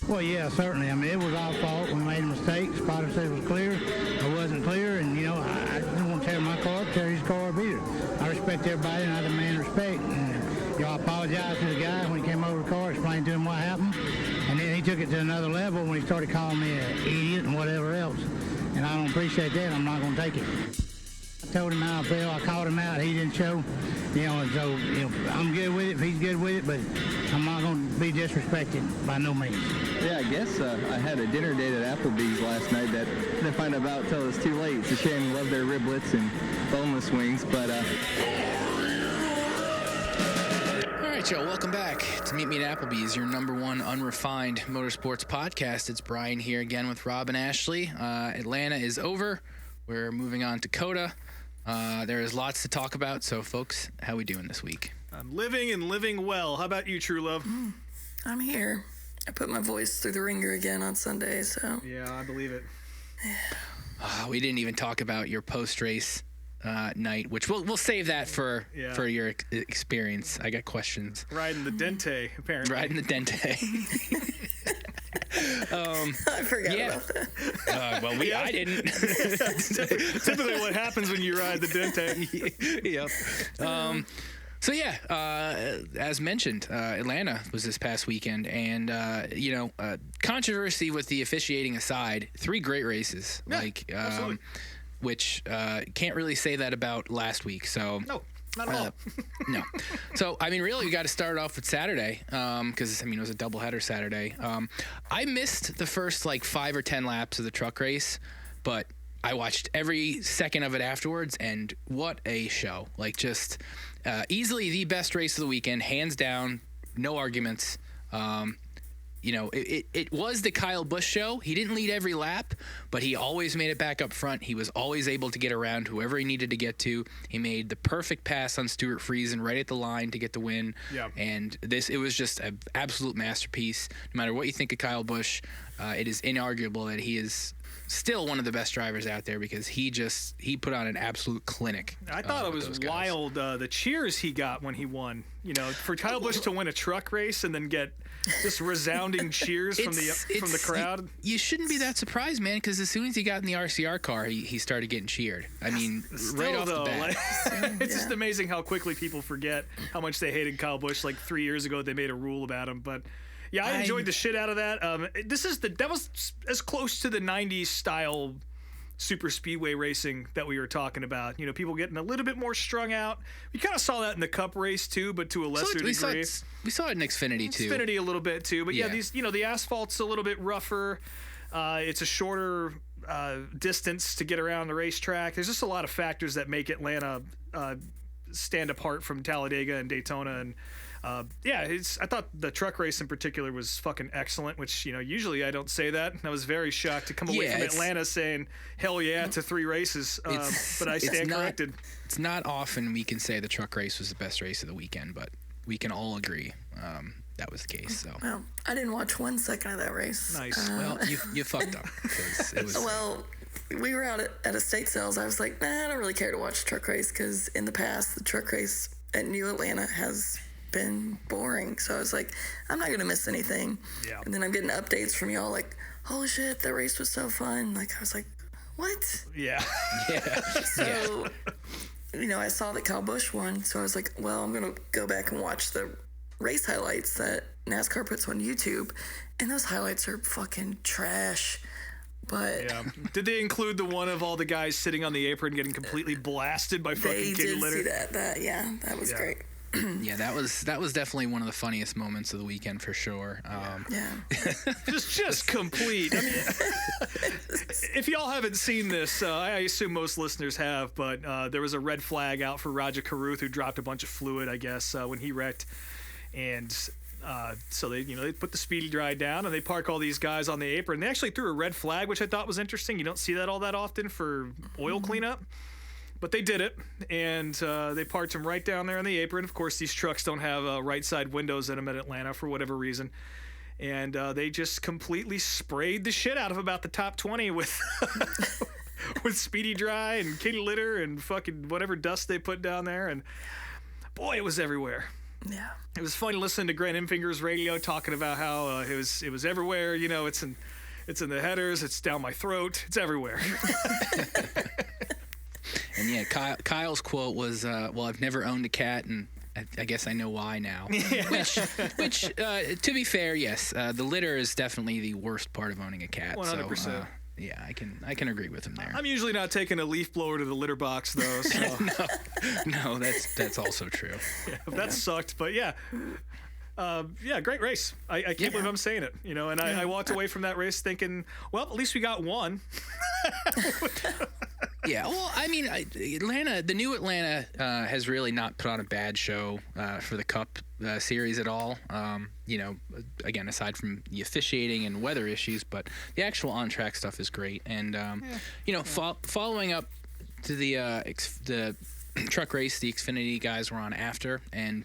Well, yeah, certainly. I mean, it was our fault. We made a mistake. The spotter said it was clear. It wasn't clear, and, I didn't want to tear my car up, tear his car up either. I respect everybody, and I demand respect. And, I apologized to the guy when he came over the car, explained to him what happened, and then he took it to another level when he started calling me an idiot and whatever else. And I don't appreciate that. I'm not going to take it. I told him how I felt. I called him out. He didn't show. And so, I'm good with it if he's good with it, but I'm not going to be disrespected by no means. Yeah, I guess I had a dinner date at Applebee's last night that I didn't find out about until it was too late. It's a shame. Love their riblets and boneless wings, but... All right, y'all, welcome back to Meet Me at Applebee's, your number one unrefined motorsports podcast. It's Brian here again with Rob and Ashley. Atlanta is over. We're moving on to Coda. There is lots to talk about, so folks, how we doing this week? I'm living and living well. How about you, Truelove? I'm here. I put my voice through the ringer again on Sunday, so... Yeah, I believe it. We didn't even talk about your post-race night, which we'll save that for your experience. I got questions. Riding the Dente, apparently. Riding the Dente. I forgot about that. I didn't. Typically what happens when you ride the Dente. Yep. As mentioned, Atlanta was this past weekend, and controversy with the officiating aside, 3 great races. Yeah, which can't really say that about last week. So no, not at all. No. So really, we got to start off with Saturday because it was a doubleheader Saturday. I missed the first 5 or 10 laps of the truck race, but I watched every second of it afterwards, and what a show! Easily the best race of the weekend, hands down, no arguments. It was the Kyle Busch show. He didn't lead every lap, but he always made it back up front. He was always able to get around whoever he needed to get to. He made the perfect pass on Stuart Friesen right at the line to get the win. Yeah. And it was just an absolute masterpiece. No matter what you think of Kyle Busch, it is inarguable that he is still one of the best drivers out there because he put on an absolute clinic. I thought it was wild the cheers he got when he won. For Kyle Busch to win a truck race and then get just resounding cheers from the crowd. You shouldn't be that surprised, man, because as soon as he got in the RCR car, he started getting cheered. Right off the bat. It's just amazing how quickly people forget how much they hated Kyle Busch. 3 years ago, they made a rule about him, but. Yeah, I enjoyed the shit out of that. That was as close to the 90s style super speedway racing that we were talking about. People getting a little bit more strung out. We kind of saw that in the Cup race too, but to a lesser degree. We saw it in Xfinity too. Xfinity a little bit too, but these the asphalt's a little bit rougher. It's a shorter distance to get around the racetrack. There's just a lot of factors that make Atlanta stand apart from Talladega and Daytona and. I thought the truck race in particular was fucking excellent, which, usually I don't say that. I was very shocked to come away from Atlanta saying, hell yeah, to 3 races. But I stand corrected. It's not often we can say the truck race was the best race of the weekend, but we can all agree that was the case. So. Well, I didn't watch 1 second of that race. Nice. Well, you fucked up. It was, we were out at estate sales. I was like, I don't really care to watch the truck race because in the past, the truck race at New Atlanta has been boring, so I was like, I'm not gonna miss anything. Yeah. And then I'm getting updates from y'all like, holy shit, that race was so fun. I was like, what? Yeah. So I saw that Kyle Busch won, so I was like, well, I'm gonna go back and watch the race highlights that NASCAR puts on YouTube, and those highlights are fucking trash. But did they include the one of all the guys sitting on the apron getting completely blasted by fucking kitty litter? They did see that. That was great. Yeah, that was definitely one of the funniest moments of the weekend for sure. Just complete. If y'all haven't seen this, I assume most listeners have, but there was a red flag out for Raja Karuth who dropped a bunch of fluid, I guess, when he wrecked, and so they put the speedy dry down and they park all these guys on the apron. They actually threw a red flag, which I thought was interesting. You don't see that all that often for oil cleanup. But they did it, and they parked him right down there on the apron. Of course, these trucks don't have right side windows in them at Atlanta for whatever reason. And they just completely sprayed the shit out of about the top 20 with with speedy dry and kitty litter and fucking whatever dust they put down there. And boy, it was everywhere. Yeah. It was funny listening to Grant Infinger's radio talking about how it was everywhere. You know, it's in the headers, it's down my throat, it's everywhere. And yeah, Kyle's quote was, "Well, I've never owned a cat, and I guess I know why now." Which, to be fair, yes, the litter is definitely the worst part of owning a cat. 100%. So, yeah, I can agree with him there. I'm usually not taking a leaf blower to the litter box though. So. No, that's also true. Yeah, that sucked, but yeah. Great race. I can't believe I'm saying it, you know, and I walked away from that race thinking, well, at least we got one. Yeah, well, I mean, the new Atlanta has really not put on a bad show for the Cup series at all. You know, again, aside from the officiating and weather issues, but the actual on-track stuff is great. And, you know, following up to the truck race, the Xfinity guys were on after, and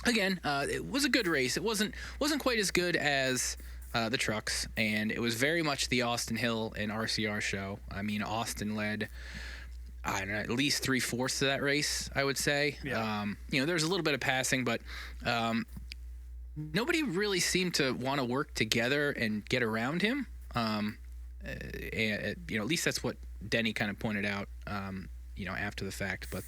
again, it was a good race. It wasn't quite as good as the trucks, and it was very much the Austin Hill and RCR show. I mean, Austin led, I don't know, at least 3/4 of that race, I would say. Yeah. You know, there was a little bit of passing, but nobody really seemed to want to work together and get around him. And, you know, at least that's what Denny kind of pointed out, you know, after the fact. But,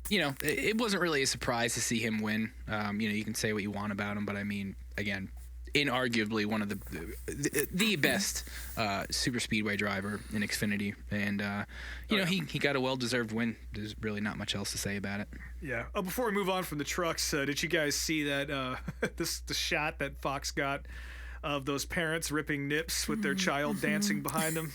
you know, it wasn't really a surprise to see him win. You know, you can say what you want about him, but I mean, again, inarguably one of the best super speedway driver in Xfinity, and you know, he got a well-deserved win. There's really not much else to say about it. Yeah. Before we move on from the trucks, did you guys see that the shot that Fox got of those parents ripping nips with their child dancing behind them?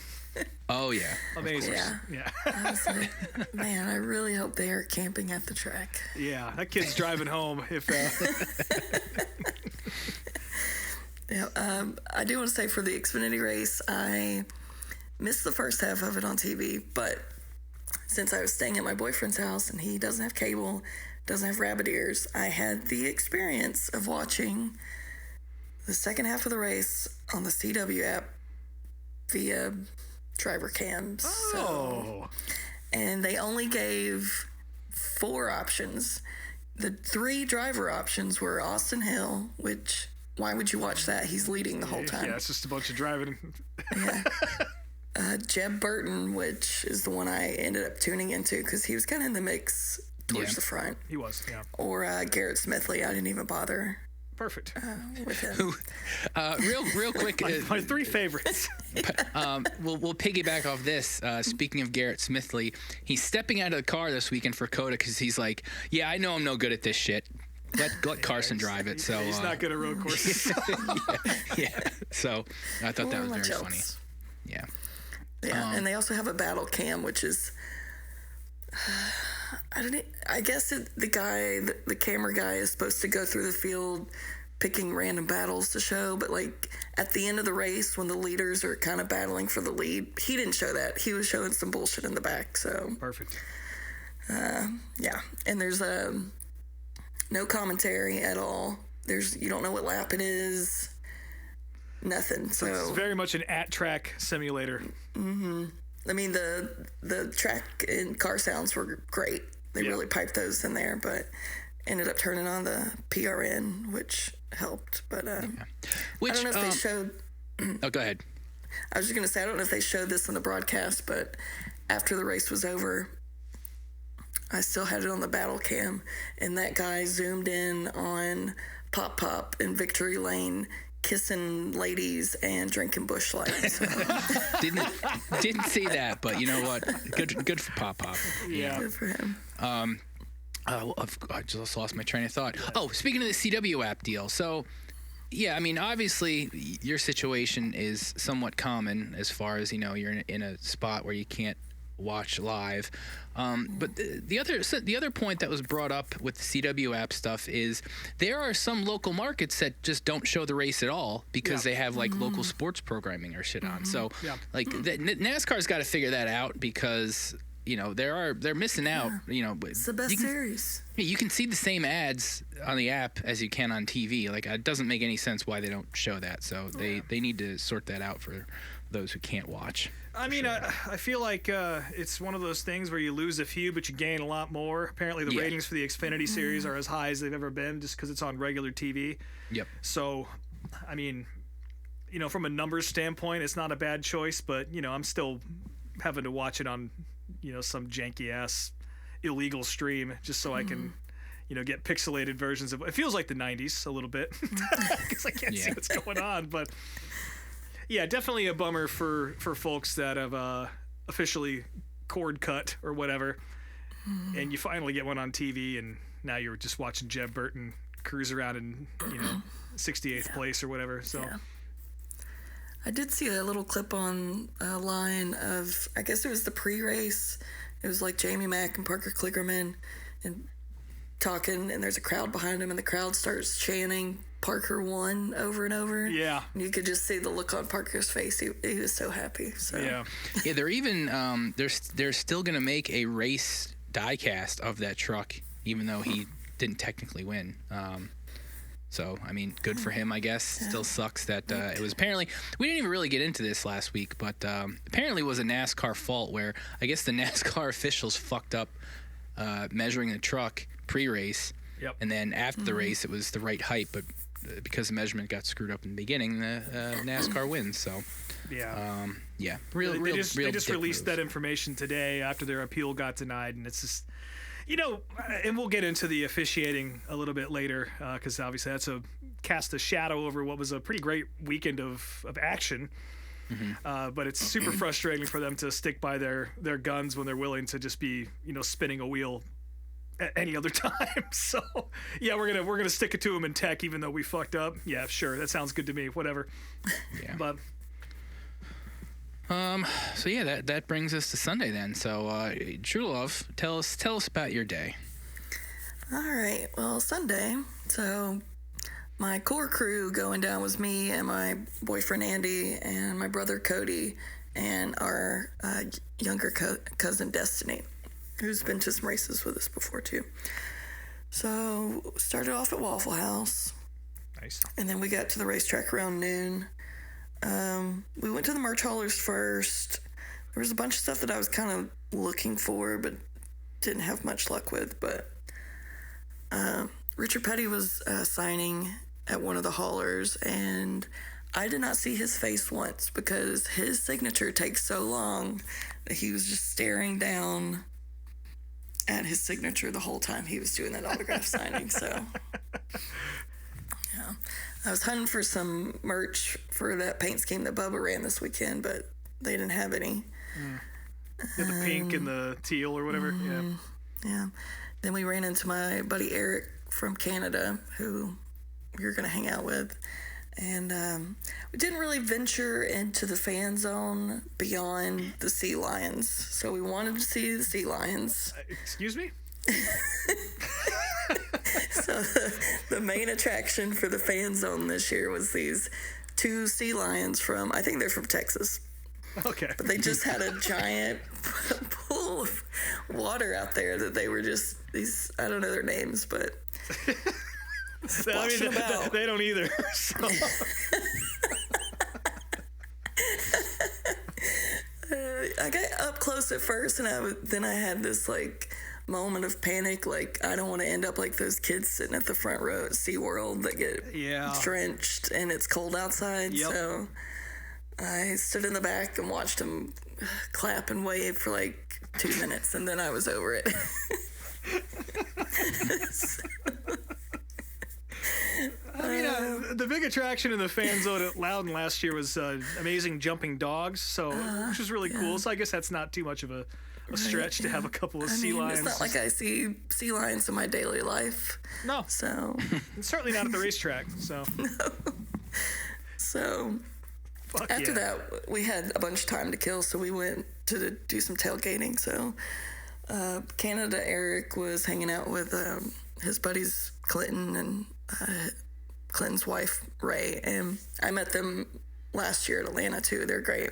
Oh yeah, Amazing. Yeah. I was like, man, I really hope they are camping at the track. Yeah, that kid's driving home. If Yeah, I do want to say for the Xfinity race, I missed the first half of it on TV, but since I was staying at my boyfriend's house and he doesn't have cable, doesn't have rabbit ears, I had the experience of watching the second half of the race on the CW app via driver cams. oh, And they only gave 4 options. The 3 driver options were Austin Hill, which, why would you watch that? He's leading the whole time. yeah, it's just a bunch of driving. Jeb Burton, which is the one I ended up tuning into because he was kind of in the mix towards the front. He was, yeah. Or Garrett Smithley. I didn't even bother Perfect. with him. real quick. My 3 favorites. We'll piggyback off this. Speaking of Garrett Smithley, he's stepping out of the car this weekend for Coda because he's like, yeah, I know I'm no good at this shit. Let Carson drive it. So He's not good at road courses. yeah. So I thought that was Much very else. funny. Yeah. Yeah, and they also have a battle cam, which is, I guess the camera guy is supposed to go through the field picking random battles to show, but like at the end of the race when the leaders are kind of battling for the lead, he didn't show that. He was showing some bullshit in the back, so. Perfect. Yeah, and there's no commentary at all. You don't know what lap it is. Nothing. So It's very much an at-track simulator. I mean, the track and car sounds were great. They really piped those in there, but ended up turning on the PRN, which helped. But Which, I don't know if they showed. Oh, go ahead. I was just gonna say I don't know if they showed this on the broadcast, but after the race was over, I still had it on the battle cam, and that guy zoomed in on Pop Pop in Victory Lane, kissing ladies and drinking Busch Light. So. Didn't see that, but you know what? Good for Pop Pop. Yeah. Good for him. I just lost my train of thought. Oh, speaking of the CW app deal, so yeah, I mean, obviously your situation is somewhat common as far as, you know, you're in a spot where you can't watch live. But the other point that was brought up with the CW app stuff is there are some local markets that just don't show the race at all because they have like local sports programming or shit on. So like NASCAR's got to figure that out because, you know, they're missing out. You know, It's the best series. you can see the same ads on the app as you can on TV. Like, it doesn't make any sense why they don't show that. So they need to sort that out for those who can't watch. I mean, I feel like it's one of those things where you lose a few, but you gain a lot more. Apparently, the ratings for the Xfinity series are as high as they've ever been just because it's on regular TV. Yep. So, I mean, from a numbers standpoint, it's not a bad choice, but, I'm still having to watch it on, some janky-ass illegal stream just so I can, get pixelated versions of it. It feels like the 90s a little bit because I can't see what's going on, but... Yeah, definitely a bummer for folks that have officially cord cut or whatever, and you finally get one on TV, and now you're just watching Jeb Burton cruise around in 68th place or whatever. So, I did see a little clip on line of, I guess it was the pre-race. It was like Jamie Mack and Parker Kligerman and talking, and there's a crowd behind him, and the crowd starts chanting Parker won over and over. Yeah. And you could just see the look on Parker's face. He was so happy. So. Yeah. Yeah, they're even they're still gonna make a race diecast of that truck, even though he didn't technically win. So I mean, good for him, I guess. Yeah. Still sucks that it was apparently, we didn't even really get into this last week, but apparently it was a NASCAR fault where I guess the NASCAR officials fucked up measuring the truck pre-race. Yep. And then after the race, it was the right height, but because the measurement got screwed up in the beginning, the NASCAR wins. So, yeah, they just released that information today after their appeal got denied, and it's just, and we'll get into the officiating a little bit later because obviously that's cast a shadow over what was a pretty great weekend of action. But it's super frustrating for them to stick by their guns when they're willing to just be spinning a wheel at any other time. So yeah, we're gonna stick it to them in tech, even though we fucked up. Yeah, sure, that sounds good to me. Whatever. Yeah. But so yeah, that brings us to Sunday then. So Truelove, tell us about your day. All right. Well, Sunday. So my core crew going down was me and my boyfriend Andy and my brother Cody and our younger cousin Destiny, who's been to some races with us before too. So started off at Waffle House. Nice. And then we got to the racetrack around noon. We went to the merch haulers first. There was a bunch of stuff that I was kind of looking for, but didn't have much luck with. But Richard Petty was signing at one of the haulers, and I did not see his face once because his signature takes so long that he was just staring down at his signature the whole time he was doing that autograph signing. So, yeah. I was hunting for some merch for that paint scheme that Bubba ran this weekend, but they didn't have any. Yeah, the pink and the teal or whatever. Yeah. Then we ran into my buddy Eric from Canada, who we were going to hang out with. And we didn't really venture into the fan zone beyond the sea lions. So we wanted to see the sea lions. Excuse me? So the main attraction for the fan zone this year was these two sea lions from, I think they're from Texas. Okay. But they just had a giant pool of water out there that they were just these, I don't know their names, but splashing about. They don't either. So. I got up close at first, and then I had this moment of panic, I don't want to end up like those kids sitting at the front row at SeaWorld that get drenched and it's cold outside. Yep. So I stood in the back and watched them clap and wave for 2 minutes, and then I was over it. I mean, the big attraction in the fan zone at Loudon last year was amazing jumping dogs, which was really cool. So I guess that's not too much of a stretch to have a couple of sea lions. It's not like I see sea lions in my daily life. No. So. Certainly not at the racetrack. So. No. So. After that, we had a bunch of time to kill, so we went to do some tailgating. So, Canada Eric was hanging out with his buddies Clinton and Clinton's wife Ray, and I met them last year at Atlanta too. They're great.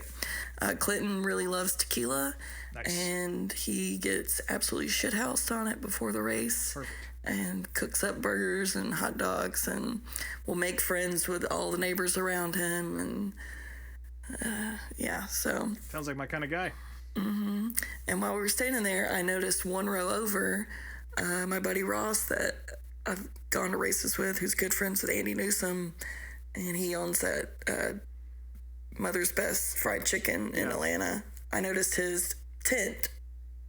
Clinton really loves tequila. Nice. And he gets absolutely shithoused on it before the race. Perfect. And cooks up burgers and hot dogs and will make friends with all the neighbors around him. And Yeah, so. Sounds like my kind of guy. And while we were standing there, I noticed one row over, my buddy Ross that I've gone to races with, who's good friends with Andy Newsom, and he owns that Mother's Best Fried Chicken in Atlanta. I noticed his tent,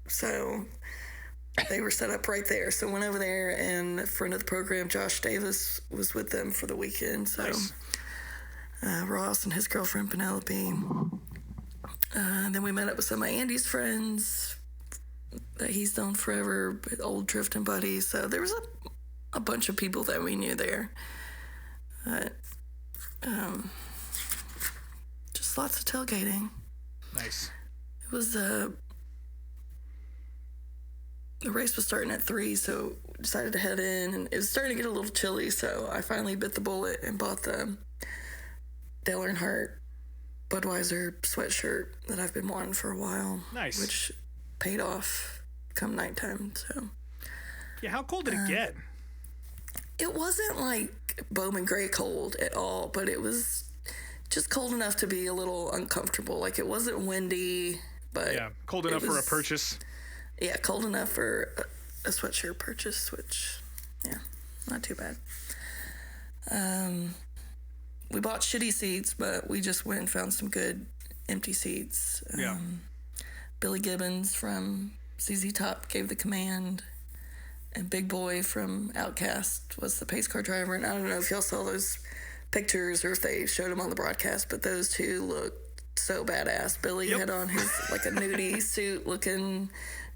so they were set up right there. So went over there, and a friend of the program, Josh Davis, was with them for the weekend. So Nice. Ross and his girlfriend Penelope. Then we met up with some of Andy's friends that he's known forever, old drifting buddies. So there was a bunch of people that we knew there. Just lots of tailgating. Nice. It was the race was starting at 3, so decided to head in, and it was starting to get a little chilly, so I finally bit the bullet and bought the Dale Earnhardt Budweiser sweatshirt that I've been wanting for a while. Nice. Which paid off come nighttime. So Yeah, how cold did it get? it wasn't like Bowman Gray cold at all, but it was just cold enough to be a little uncomfortable. Like, it wasn't windy, but Yeah, cold enough for a purchase. Yeah, cold enough for a sweatshirt purchase, which, yeah, not too bad. We bought shitty seats, but we just went and found some good empty seats. Yeah. Billy Gibbons from ZZ Top gave the command, and Big Boy from Outkast was the pace car driver. And I don't know if y'all saw those pictures or if they showed them on the broadcast, but those two looked so badass. Billy had on his, like, a nudie suit looking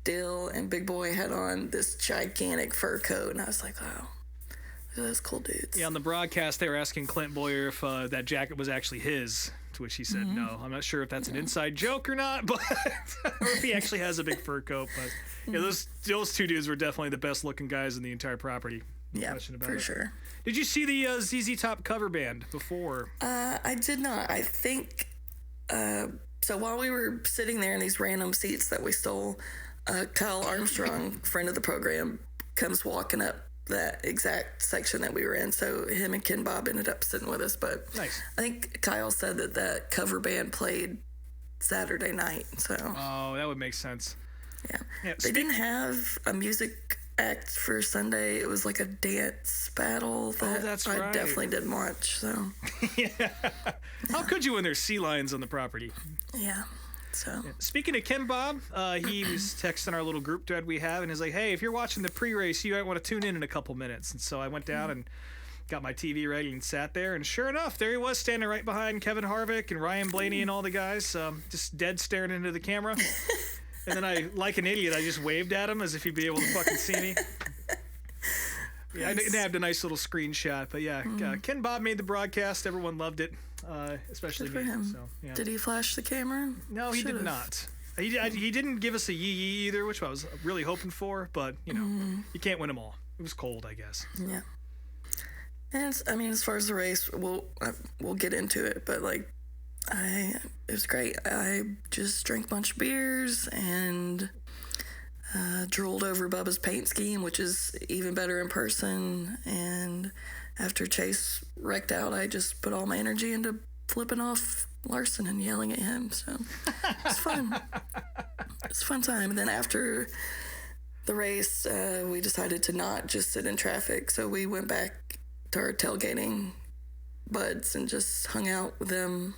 deal, and Big Boy had on this gigantic fur coat, and I was like, wow, look at those cool dudes. Yeah, on the broadcast, they were asking Clint Boyer if that jacket was actually his, to which he said no. I'm not sure if that's an inside joke or not, but or if he actually has a big fur coat. But yeah, those two dudes were definitely the best looking guys in the entire property. No Yeah, question about for it. sure. Did you see the ZZ Top cover band before? I did not. I think, so while we were sitting there in these random seats that we stole, Kyle Armstrong, friend of the program, comes walking up that exact section that we were in. So him and Ken Bob ended up sitting with us. But Nice. I think Kyle said that cover band played Saturday night. So Oh, that would make sense. yeah, Yeah, they didn't have a music act for Sunday. It was like a dance battle that that's I right. definitely didn't watch. So How could you when there's sea lions on the property? yeah, so Speaking of Ken Bob, he was texting our little group thread we have, and he's like, hey, if you're watching the pre-race, you might want to tune in a couple minutes. And so I went down and got my TV ready and sat there, and sure enough, there he was standing right behind Kevin Harvick and Ryan Blaney and all the guys, just dead staring into the camera. And then I, like an idiot, I just waved at him as if he'd be able to fucking see me. Yeah, I nabbed a nice little screenshot, but yeah, Ken Bob made the broadcast. Everyone loved it, especially good for me. him. So, yeah. Did he flash the camera? No, he did Should've. not. He didn't give us a yee either, which I was really hoping for, but, you know, you can't win them all. It was cold, I guess. Yeah. And I mean, as far as the race, we'll get into it, but like, it was great. I just drank a bunch of beers and drooled over Bubba's paint scheme, which is even better in person. And after Chase wrecked out, I just put all my energy into flipping off Larson and yelling at him. So it's fun. It's a fun time. And then after the race, we decided to not just sit in traffic. So we went back to our tailgating buds and just hung out with them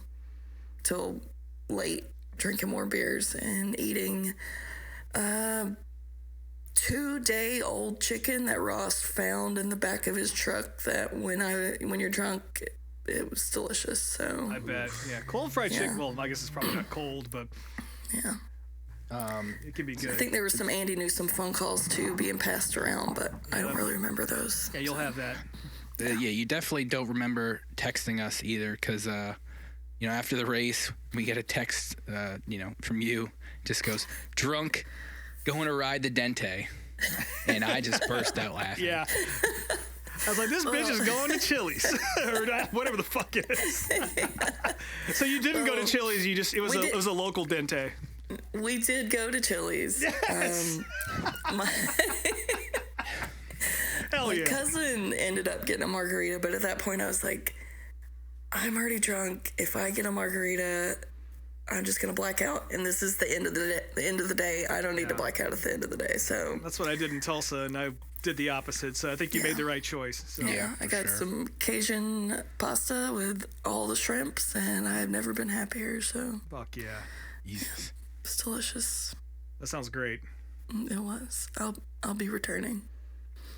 till late, drinking more beers and eating 2-day-old chicken that Ross found in the back of his truck. That when you're drunk, it was delicious. So I bet. Yeah, cold fried chicken. Well, I guess it's probably not cold, but yeah. it can be good. I think there were some Andy Newsom phone calls too being passed around, but I don't really remember those. Yeah, you'll have that. Yeah, you definitely don't remember texting us either, because after the race we get a text from you, just goes, drunk, going to ride the Dente, and I just burst out laughing. Yeah. I was like, this bitch is going to Chili's or whatever the fuck it is. So you didn't go to Chili's. It was a local Dente. We did go to Chili's. Yes. Hell My yeah. cousin ended up getting a margarita, but at that point I was like, I'm already drunk. If I get a margarita, I'm just gonna black out, and this is the end of the day. I don't need to black out at the end of the day. So That's what I did in Tulsa, and I did the opposite. So I think you made the right choice. So. yeah, I got some Cajun pasta with all the shrimps, and I've never been happier. So Fuck yeah. Jesus. it's delicious. That sounds great. It was. I'll be returning.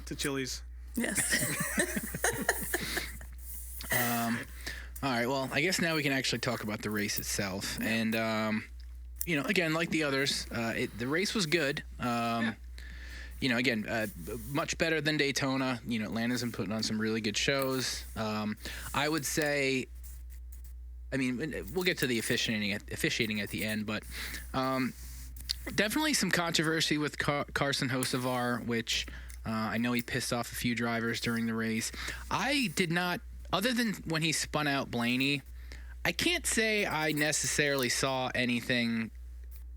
To Chili's. Yes. All right, well, I guess now we can actually talk about the race itself. And, again, like the others, the race was good. Much better than Daytona. Atlanta's been putting on some really good shows. I would say, we'll get to the officiating at the end, but definitely some controversy with Carson Hocevar, which I know he pissed off a few drivers during the race. I did not... Other than when he spun out Blaney, I can't say I necessarily saw anything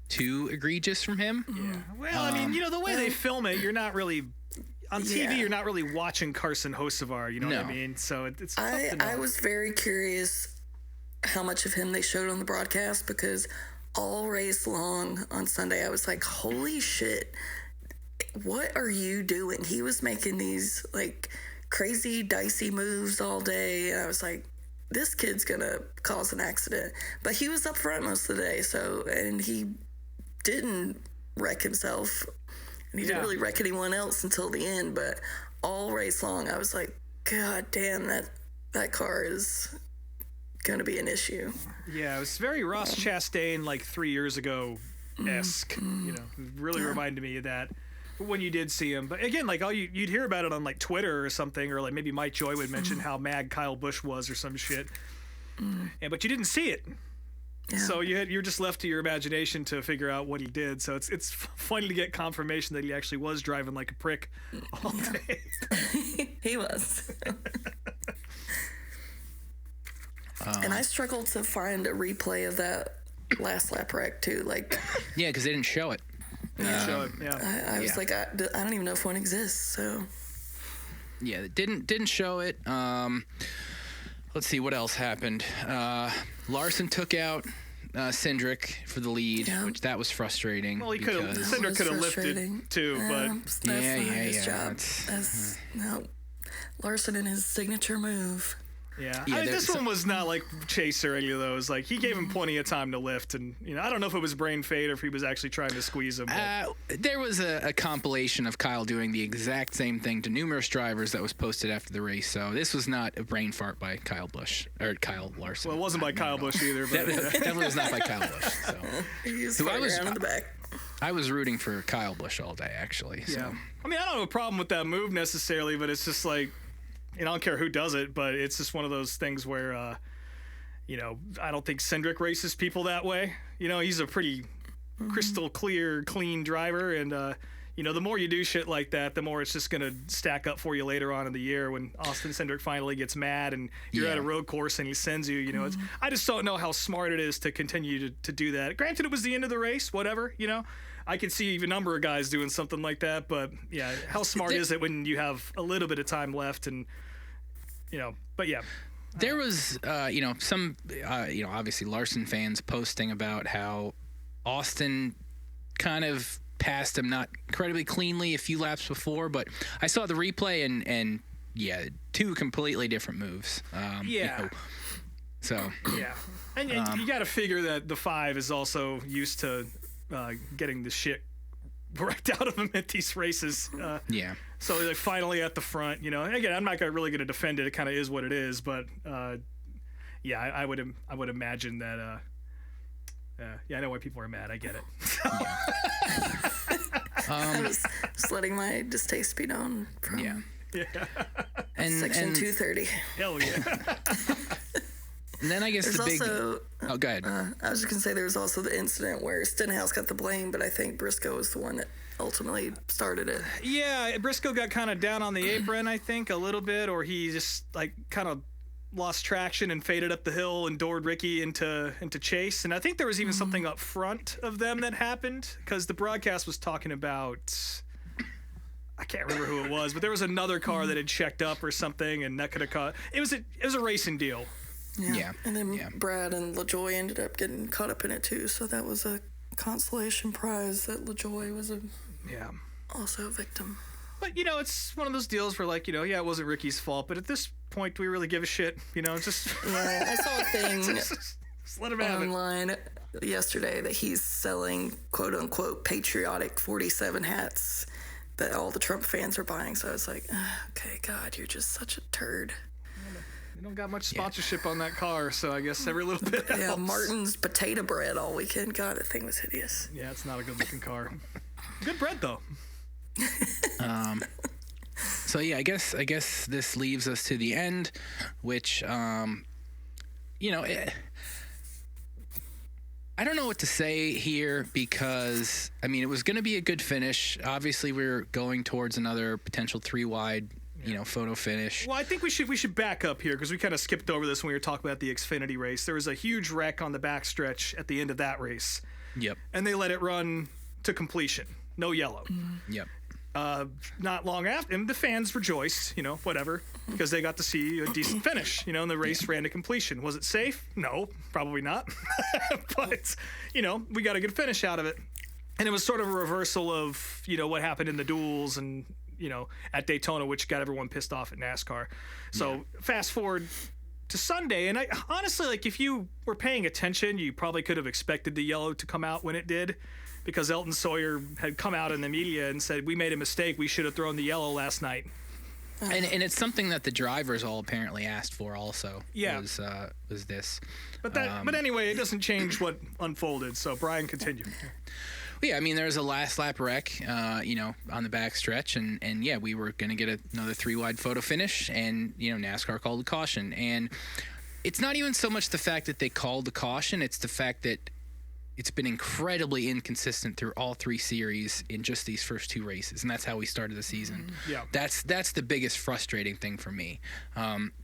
too egregious from him. Yeah. Well, the way they film it, you're not really on TV. You're not really watching Carson Hocevar. You know what I mean? So it's tough to know. I was very curious how much of him they showed on the broadcast, because all race long on Sunday, I was like, holy shit, what are you doing? He was making these like crazy dicey moves all day, and I was like, this kid's gonna cause an accident. But he was up front most of the day, and he didn't wreck himself, and he didn't really wreck anyone else until the end. But all race long, I was like, god damn, that car is gonna be an issue. Yeah, it was very Ross Chastain like 3 years ago esque. It really reminded me of that when you did see him. But again, like you'd hear about it on like Twitter or something, or like maybe Mike Joy would mention how mad Kyle Busch was or some shit. But you didn't see it. Yeah. So you're just left to your imagination to figure out what he did. So it's funny to get confirmation that he actually was driving like a prick all day. He was. And I struggled to find a replay of that last lap wreck too. Like, yeah, because they didn't show it. I was like, I don't even know if one exists. So yeah, it didn't show it. Let's see what else happened. Larson took out Cindric for the lead, which that was frustrating. Well, Cindric could have lifted too, but that's not his job. No, Larson and his signature move. Yeah, this one was not like Chase or any of those. Like, he gave him plenty of time to lift, and I don't know if it was brain fade or if he was actually trying to squeeze him. There was a compilation of Kyle doing the exact same thing to numerous drivers that was posted after the race. So this was not a brain fart by Kyle Larson. Well, it wasn't by Kyle Busch either. But definitely was not by Kyle Busch. So. He was around in the back. I was rooting for Kyle Busch all day, actually. So. Yeah, I don't have a problem with that move necessarily, but it's just like, I don't care who does it, but it's just one of those things where, I don't think Cindric races people that way. He's a pretty crystal clear, clean driver, and the more you do shit like that, the more it's just gonna stack up for you later on in the year when Austin Cindric finally gets mad and you're at a road course and he sends you. I just don't know how smart it is to continue to do that. Granted, it was the end of the race, whatever. I could see a number of guys doing something like that, but yeah, how smart is it when you have a little bit of time left and. But yeah. There was, some, obviously Larson fans posting about how Austin kind of passed him not incredibly cleanly a few laps before, but I saw the replay and two completely different moves. So. Yeah. And you got to figure that the 5 is also used to getting the shit wrecked out of him at these races. So they're finally at the front. Again, I'm not really going to defend it. It kind of is what it is. But I would imagine that. I know why people are mad. I get it. I was just letting my distaste be known from Section 230. Hell yeah. And then I guess there's the big. Also, oh, go ahead. I was just gonna say there was also the incident where Stenhouse got the blame, but I think Briscoe was the one that ultimately started it. Yeah, Briscoe got kind of down on the apron, I think, a little bit, or he just kind of lost traction and faded up the hill and doored Ricky into Chase. And I think there was even something up front of them that happened because the broadcast was talking about. I can't remember who it was, but there was another car that had checked up or something, and that could have caught. It was a racing deal. Yeah. And then Yeah. Brad and LaJoy ended up getting caught up in it too. So that was a consolation prize that LaJoy was Yeah. also a victim. But, it's one of those deals where, like, it wasn't Ricky's fault. But at this point, do we really give a shit? Just, Yeah, I saw a thing just let him have it. online yesterday that he's selling quote unquote patriotic 47 hats that all the Trump fans are buying. So I was like, okay, God, you're just such a turd. You don't got much sponsorship on that car, so I guess every little bit helps. Yeah, Martin's potato bread all weekend. God, that thing was hideous. Yeah, it's not a good-looking car. Good bread, though. So yeah, I guess this leaves us to the end, which I don't know what to say here because it was going to be a good finish. Obviously, we're going towards another potential 3-wide, photo finish. Well, I think we should back up here because we kind of skipped over this when we were talking about the Xfinity race. There was a huge wreck on the backstretch at the end of that race. Yep. And they let it run to completion. No yellow. Yep. Not long after, and the fans rejoiced, whatever, because they got to see a decent finish, and the race ran to completion. Was it safe? No, probably not. But, we got a good finish out of it. And it was sort of a reversal of, what happened in the duels and, at Daytona, which got everyone pissed off at NASCAR. So fast forward to Sunday, and I honestly, like, if you were paying attention, you probably could have expected the yellow to come out when it did. Because Elton Sawyer had come out in the media and said, we made a mistake. We should have thrown the yellow last night. And it's something that the drivers all apparently asked for also. Yeah. Was this. But anyway, it doesn't change what unfolded. So, Brian, continue. Yeah, there's a last lap wreck, on the back stretch. And yeah, we were going to get another 3-wide photo finish. And, NASCAR called a caution. And it's not even so much the fact that they called the caution. It's the fact that it's been incredibly inconsistent through all 3 series in just these first 2 races, and that's how we started the season. Yeah. That's the biggest frustrating thing for me,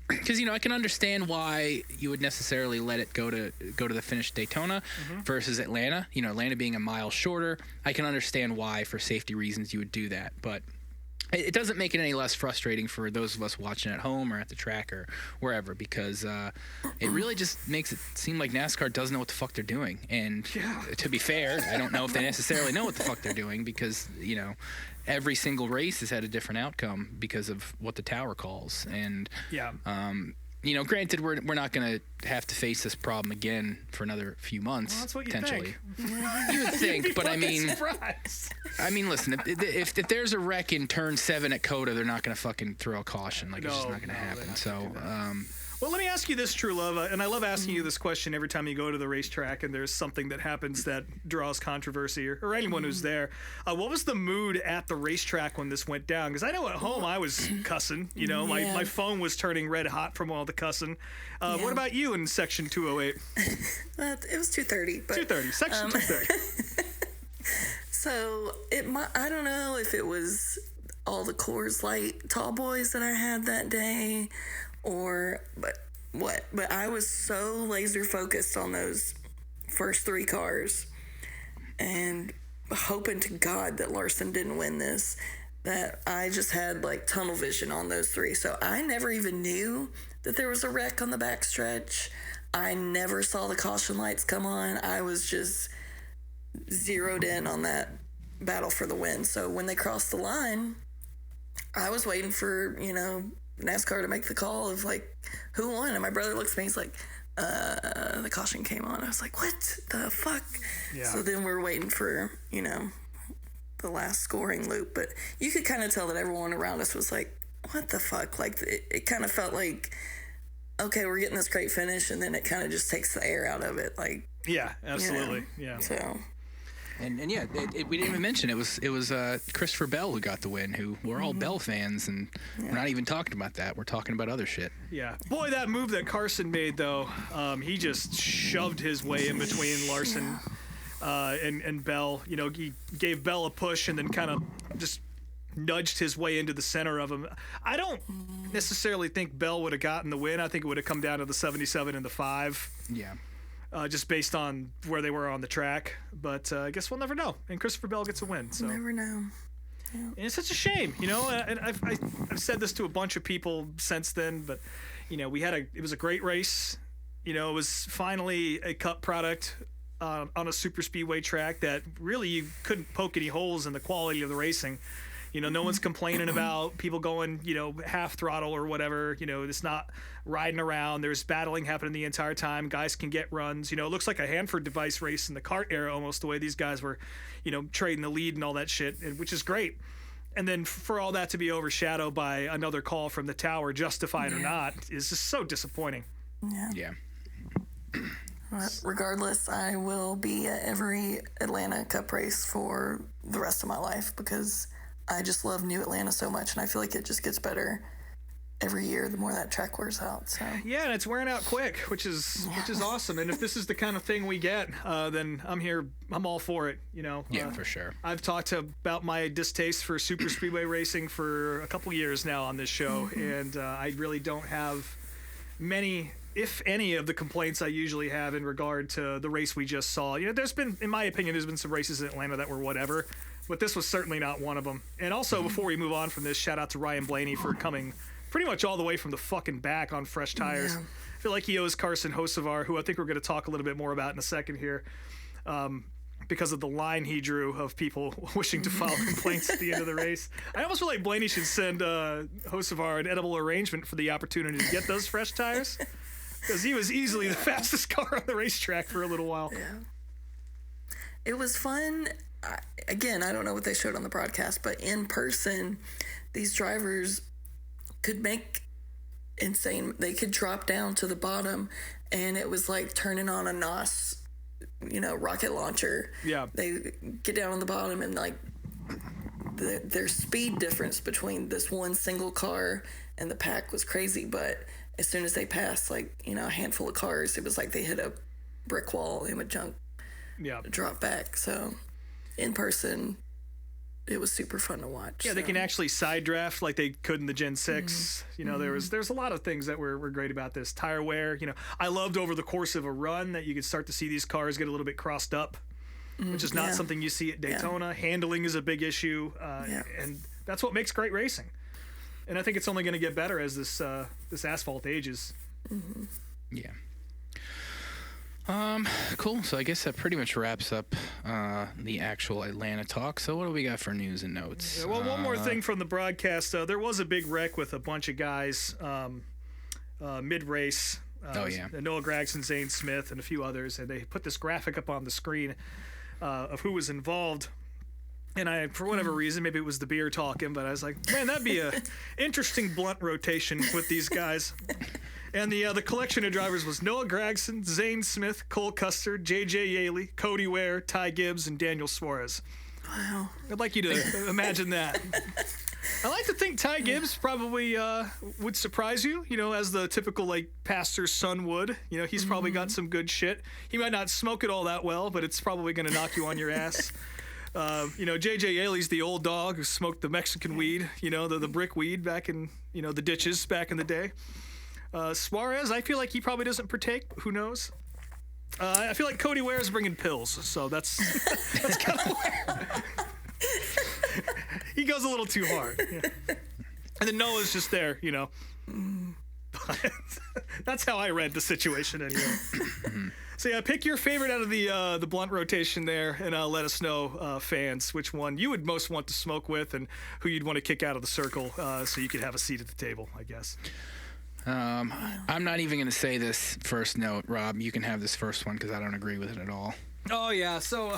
because I can understand why you would necessarily let it go to the finish Daytona versus Atlanta. Atlanta being a mile shorter, I can understand why for safety reasons you would do that, but it doesn't make it any less frustrating for those of us watching at home or at the track or wherever, because it really just makes it seem like NASCAR doesn't know what the fuck they're doing. And to be fair, I don't know if they necessarily know what the fuck they're doing because, every single race has had a different outcome because of what the tower calls. And, granted, we're not going to have to face this problem again for another few months, well, that's what you potentially. Think. You would think, but Surprised. Listen, if there's a wreck in turn 7 at Coda, they're not going to fucking throw a caution. It's just not going to happen. So, well, let me ask you this, Truelove, and I love asking you this question every time you go to the racetrack and there's something that happens that draws controversy or anyone who's there. What was the mood at the racetrack when this went down? Because I know at home I was cussing. My phone was turning red hot from all the cussing. What about you in section 208? It was 230. But, 230, section 230. So I don't know if it was all the Coors Light tall boys that I had that day, but I was so laser focused on those first 3 cars and hoping to God that Larson didn't win this, that I just had like tunnel vision on those 3. So I never even knew that there was a wreck on the backstretch. I never saw the caution lights come on. I was just zeroed in on that battle for the win. So when they crossed the line, I was waiting for, NASCAR to make the call of like who won, and my brother looks at me, he's like, the caution came on. I was like, what the fuck? Yeah. So then we're waiting for the last scoring loop, but you could kind of tell that everyone around us was like, what the fuck? Like it kind of felt like, okay, we're getting this great finish, and then it kind of just takes the air out of it, like, yeah, absolutely. Yeah. So And yeah, we didn't even mention it was Christopher Bell who got the win. Who we're all Bell fans, and we're not even talking about that. We're talking about other shit. Yeah, boy, that move that Carson made though, he just shoved his way in between Larson and Bell. He gave Bell a push and then kind of just nudged his way into the center of him. I don't necessarily think Bell would have gotten the win. I think it would have come down to the 77 and the 5. Yeah. Just based on where they were on the track. But I guess we'll never know. And Christopher Bell gets a win. So. never know. Yeah. And it's such a shame, and I've said this to a bunch of people since then, but, it was a great race. You know, it was finally a Cup product on a super speedway track that really you couldn't poke any holes in the quality of the racing. You know, no one's complaining about people going, you know, half throttle or whatever. You know, it's not riding around. There's battling happening the entire time. Guys can get runs. You know, it looks like a Hanford device race in the kart era almost, the way these guys were, you know, trading the lead and all that shit, which is great. And then for all that to be overshadowed by another call from the tower, justified or not, is just so disappointing. Yeah. Regardless, I will be at every Atlanta Cup race for the rest of my life because I just love New Atlanta so much, and I feel like it just gets better every year the more that track wears out. So yeah, and it's wearing out quick, which is awesome. And if this is the kind of thing we get, then I'm here. I'm all for it. You know. Yeah, for sure. I've talked about my distaste for super speedway racing for a couple years now on this show, and I really don't have many, if any, of the complaints I usually have in regard to the race we just saw. You know, there's been, in my opinion, there's been some races in Atlanta that were whatever, but this was certainly not one of them. And also, before we move on from this, shout out to Ryan Blaney for coming pretty much all the way from the fucking back on fresh tires. Yeah. I feel like he owes Carson Hocevar, who I think we're going to talk a little bit more about in a second here, because of the line he drew of people wishing to file complaints at the end of the race. I almost feel like Blaney should send Hocevar an edible arrangement for the opportunity to get those fresh tires, because he was easily the fastest car on the racetrack for a little while. yeah, it was fun. Again, I don't know what they showed on the broadcast, but in person, these drivers could make insane. They could drop down to the bottom, and it was like turning on a NOS, you know, rocket launcher. Yeah. They get down on the bottom, and like their speed difference between this one single car and the pack was crazy. But as soon as they passed, like, you know, a handful of cars, it was like they hit a brick wall and would drop back. So in person, it was super fun to watch. Yeah, they can actually side draft like they could in the Gen 6. You know, there's a lot of things that were great about this. Tire wear, you know, I loved over the course of a run that you could start to see these cars get a little bit crossed up, which is not something you see at Daytona. Yeah. Handling is a big issue, and that's what makes great racing. And I think it's only going to get better as this asphalt ages. Yeah. Cool. So I guess that pretty much wraps up the actual Atlanta talk. So what do we got for news and notes? Yeah, well, one more thing from the broadcast. There was a big wreck with a bunch of guys mid-race. Noah Gragson, Zane Smith, and a few others. And they put this graphic up on the screen of who was involved. And I, for whatever reason, maybe it was the beer talking, but I was like, man, that'd be a interesting blunt rotation with these guys. And the collection of drivers was Noah Gragson, Zane Smith, Cole Custer, J.J. Yaley, Cody Ware, Ty Gibbs, and Daniel Suarez. Wow. I'd like you to imagine that. I like to think Ty Gibbs probably would surprise you, you know, as the typical, like, pastor's son would. You know, he's probably got some good shit. He might not smoke it all that well, but it's probably going to knock you on your ass. You know, J.J. Yaley's the old dog who smoked the Mexican weed, you know, the brick weed back in, you know, the ditches back in the day. Suarez, I feel like he probably doesn't partake. Who knows? I feel like Cody Ware is bringing pills, so that's kind of where he goes a little too hard. Yeah. And then Noah's just there, you know. But that's how I read the situation anyway. So yeah, pick your favorite out of the blunt rotation there, and let us know, fans, which one you would most want to smoke with, and who you'd want to kick out of the circle, so you could have a seat at the table, I guess. I'm not even going to say this first note, Rob. You can have this first one because I don't agree with it at all. Oh, yeah. So,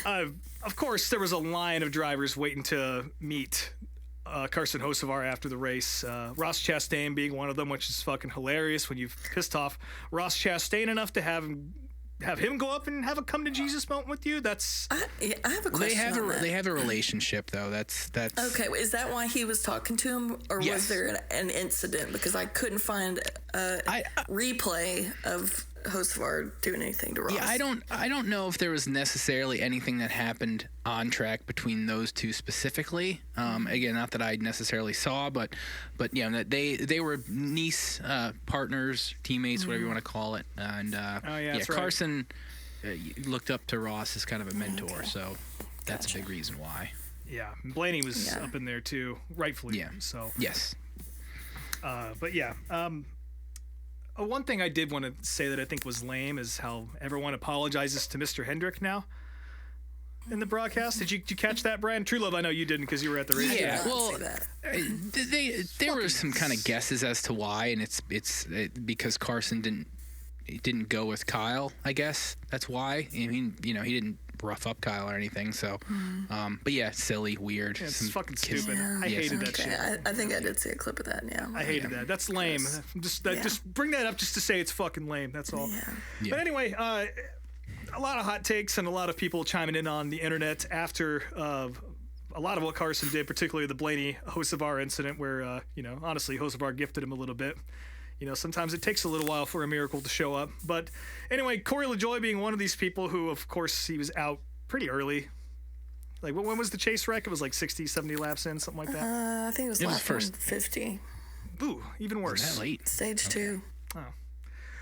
of course, there was a line of drivers waiting to meet Carson Hocevar after the race. Ross Chastain being one of them, which is fucking hilarious when you've pissed off Ross Chastain enough to have him go up and have a come to Jesus moment with you. That's I have a question. They have a relationship though. That's okay. Is that why he was talking to him, or was there an incident? Because I couldn't find a replay of Hocevar doing anything to Ross. Yeah, I don't know if there was necessarily anything that happened on track between those two specifically. Again, not that I necessarily saw, but yeah, they were Nice partners, teammates, whatever you want to call it. And that's Carson looked up to Ross as kind of a mentor, so that's a big reason why. Yeah, Blaney was up in there too, rightfully. Yeah. So yes. But yeah. One thing I did want to say that I think was lame is how everyone apologizes to Mr. Hendrick now in the broadcast. Did you catch that, Brian? Truelove, I know you didn't because you were at the race. Yeah, I'd well, say that. there were some kind of guesses as to why, and it's because Carson didn't go with Kyle. I guess that's why. I mean, he didn't rough up Kyle or anything. So, but yeah, silly, weird. Yeah, it's some fucking kiss- stupid. Yeah. I hated that Okay, shit. I think I did see a clip of that. Yeah. I hated that. That's lame. Just bring that up just to say it's fucking lame. That's all. Yeah. But anyway, a lot of hot takes and a lot of people chiming in on the internet after a lot of what Carson did, particularly the Blaney Hocevar incident, where honestly Hocevar gifted him a little bit. Sometimes it takes a little while for a miracle to show up. But anyway, Corey LaJoie being one of these people who, of course, he was out pretty early. Like, when was the chase wreck? It was like 60, 70 laps in, something like that. I think it was It was lap first. 150, Ooh, even worse. That late. stage 2.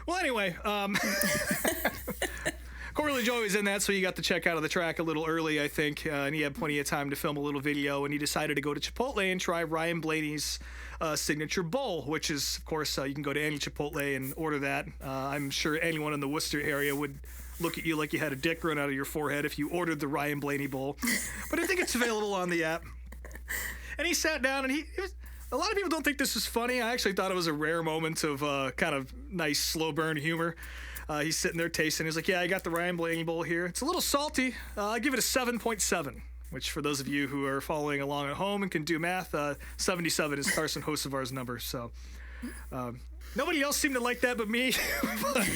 Well, anyway, Corey LaJoie was in that, so he got to check out of the track a little early, I think, and he had plenty of time to film a little video, and he decided to go to Chipotle and try Ryan Blaney's signature bowl, which is, of course, you can go to any Chipotle and order that. I'm sure anyone in the Worcester area would look at you like you had a dick run out of your forehead if you ordered the Ryan Blaney bowl, but I think it's available on the app. And he sat down, and a lot of people don't think this is funny. I actually thought it was a rare moment of kind of nice slow burn humor. He's sitting there tasting. He's like, yeah, I got the Ryan Blaney bowl here. It's a little salty. I'll give it a 7.7, which for those of you who are following along at home and can do math, 77 is Carson Hocevar's number. So nobody else seemed to like that but me. But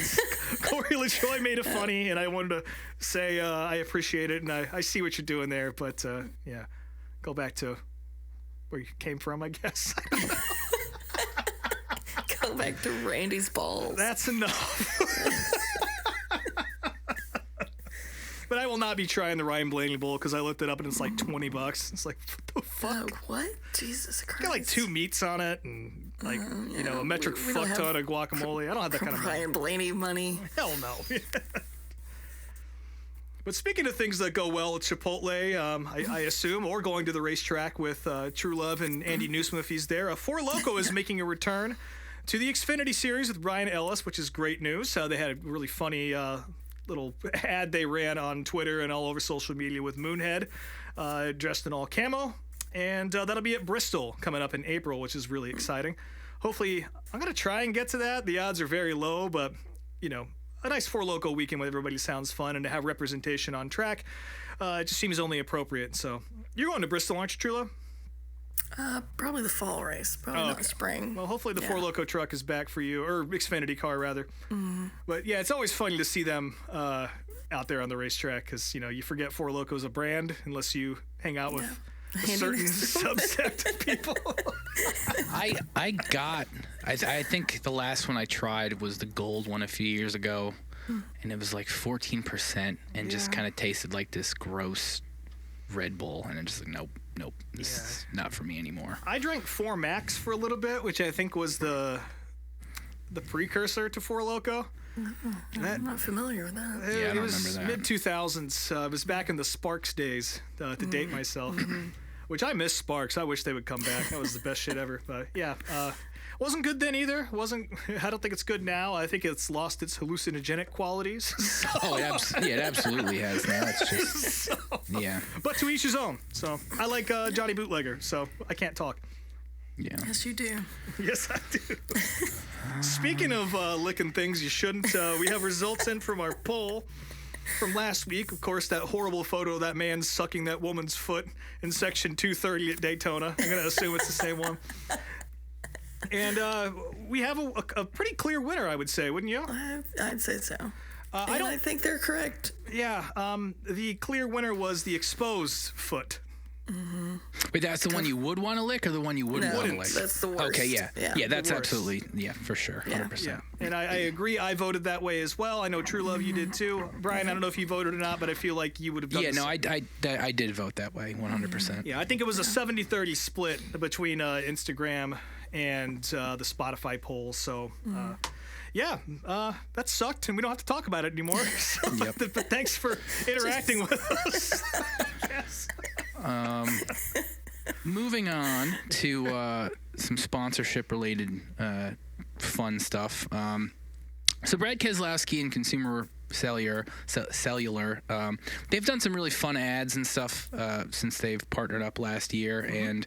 Corey LaJoie made it funny, and I wanted to say I appreciate it, and I see what you're doing there. But, yeah, go back to where you came from, I guess. Go back to Randy's balls. That's enough. But I will not be trying the Ryan Blaney bowl because I looked it up and it's like $20. It's like, what the fuck? What? Jesus Christ. Got like 2 meats on it and like a metric we don't fuck have ton of guacamole. I don't have that kind of money. Ryan Blaney money. Hell no. But speaking of things that go well at Chipotle, I assume, or going to the racetrack with Truelove and Andy Newsom if he's there, Four Loko is making a return to the Xfinity Series with Ryan Ellis, which is great news. They had a really funny little ad they ran on Twitter and all over social media with Moonhead dressed in all camo. And that'll be at Bristol coming up in April, which is really exciting. Hopefully, I'm going to try and get to that. The odds are very low, but, a nice Four Loko weekend with everybody sounds fun, and to have representation on track, it just seems only appropriate. So, you're going to Bristol, aren't you, Trula? Probably the fall race. Probably not spring. Well, hopefully the Four Loko truck is back for you, or Xfinity car, rather. Mm-hmm. But, yeah, it's always funny to see them out there on the racetrack because, you forget Four Loko is a brand unless you hang out with a certain subset of people. I think the last one I tried was the gold one a few years ago, and it was like 14% and just kind of tasted like this gross Red Bull, and I'm just like, nope, this is not for me anymore. I drank 4 Max for a little bit, which I think was the precursor to Four Loko. I'm not familiar with that. Yeah, I it don't was remember that. mid-2000s. It was back in the Sparks days, to date myself. Which I miss Sparks. I wish they would come back. That was the best shit ever. But yeah, wasn't good then either. I don't think it's good now. I think it's lost its hallucinogenic qualities. It absolutely has now. It's just yeah. But to each his own. So I like Johnny Bootlegger. So I can't talk. Yeah. Yes, you do. Yes, I do. Speaking of licking things you shouldn't, we have results in from our poll from last week. Of course, that horrible photo of that man sucking that woman's foot in section 230 at Daytona. I'm going to assume it's the same one. And we have a pretty clear winner, I would say, wouldn't you? I'd say so. I think they're correct. Yeah. The clear winner was the exposed foot. Mm-hmm. Wait, that's the one you would want to lick, or the one you wouldn't want to lick? That's the worst. Okay, yeah, that's worst. absolutely, for sure, 100%. Yeah, and I agree. I voted that way as well. I know Truelove, you did too. Brian, I don't know if you voted or not, but I feel like you would have done. Yeah, no, I did vote that way, 100%. Yeah, I think it was a 70-30 split between Instagram and the Spotify poll. So. That sucked, and we don't have to talk about it anymore. So, but thanks for interacting with us. Yes. Moving on to some sponsorship-related fun stuff. So Brad Keselowski and Consumer Cellular, they've done some really fun ads and stuff since they've partnered up last year. And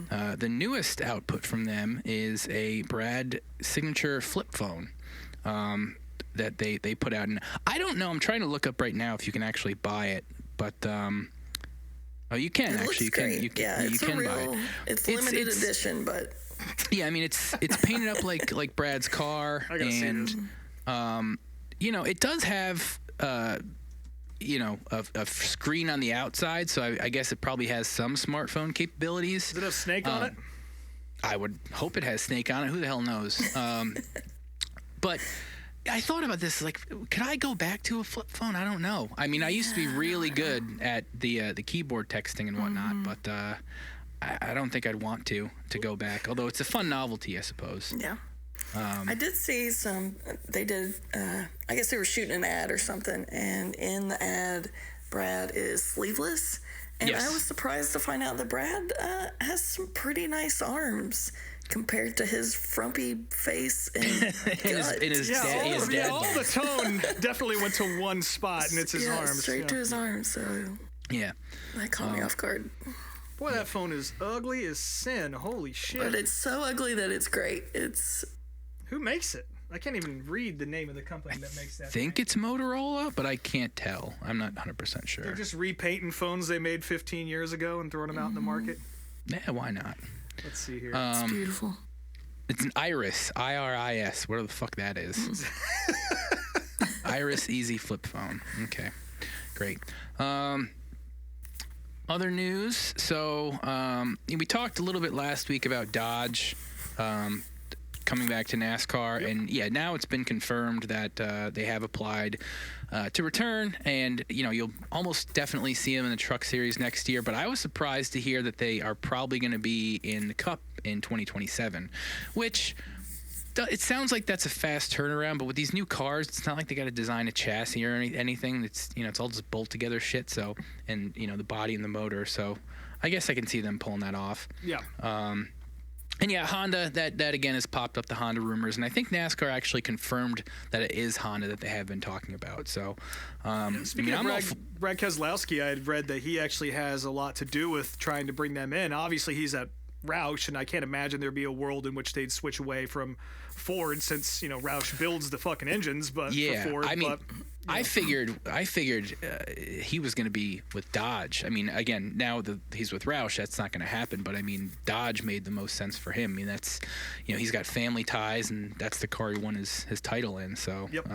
the newest output from them is a Brad signature flip phone that they put out. And I don't know. I'm trying to look up right now if you can actually buy it, but oh, you can actually. You can. You can buy it. It's limited edition, but yeah, I mean it's painted up like Brad's car, I gotta see and this. you know, it does have you know, a screen on the outside, so I guess it probably has some smartphone capabilities. Does it have Snake on it? I would hope it has Snake on it. Who the hell knows? But I thought about this, like, could I go back to a flip phone? I don't know. I mean, I used to be really good at the keyboard texting and whatnot, but I don't think I'd want to go back. Although it's a fun novelty, I suppose. yeah. I did see some. They did. I guess they were shooting an ad or something, and in the ad, Brad is sleeveless. And Yes. I was surprised to find out that Brad has some pretty nice arms compared to his frumpy face and gut. in his Yeah, dad, his dad all bod. the tone definitely went to one spot, and it's his yeah, arms. straight yeah. to his arms. So Yeah. that caught me off guard. Boy, that phone is ugly as sin. Holy shit. But it's so ugly that it's great. It's Who makes it? I can't even read the name of the company that makes that. I think it's Motorola, but I can't tell. I'm not 100% sure. They're just repainting phones they made 15 years ago and throwing them out in the market. Yeah, why not? Let's see here. beautiful. It's an Iris, IRIS, whatever the fuck that is. Iris Easy flip phone. Okay, great. Other news. So we talked a little bit last week about Dodge coming back to NASCAR, and yeah, now it's been confirmed that they have applied to return, and you know, you'll almost definitely see them in the Truck Series next year. But I was surprised to hear that they are probably going to be in the Cup in 2027, which it sounds like that's a fast turnaround. But with these new cars, it's not like they got to design a chassis or anything. It's, you know, it's all just bolt together shit. So, and you know, the body and the motor. So I guess I can see them pulling that off. Yeah. And yeah, Honda, that again has popped up, the Honda rumors, and I think NASCAR actually confirmed that it is Honda that they have been talking about. So, Speaking of Brad Keselowski, I had read that he actually has a lot to do with trying to bring them in. Obviously, he's at Roush, and I can't imagine there'd be a world in which they'd switch away from Ford, since, you know, Roush builds the fucking engines, but yeah, for Ford. I mean, but, I figured he was going to be with Dodge. I mean, again, now that he's with Roush, that's not going to happen. But I mean, Dodge made the most sense for him. I mean, that's, you know, he's got family ties, and that's the car he won his title in. So, Yep.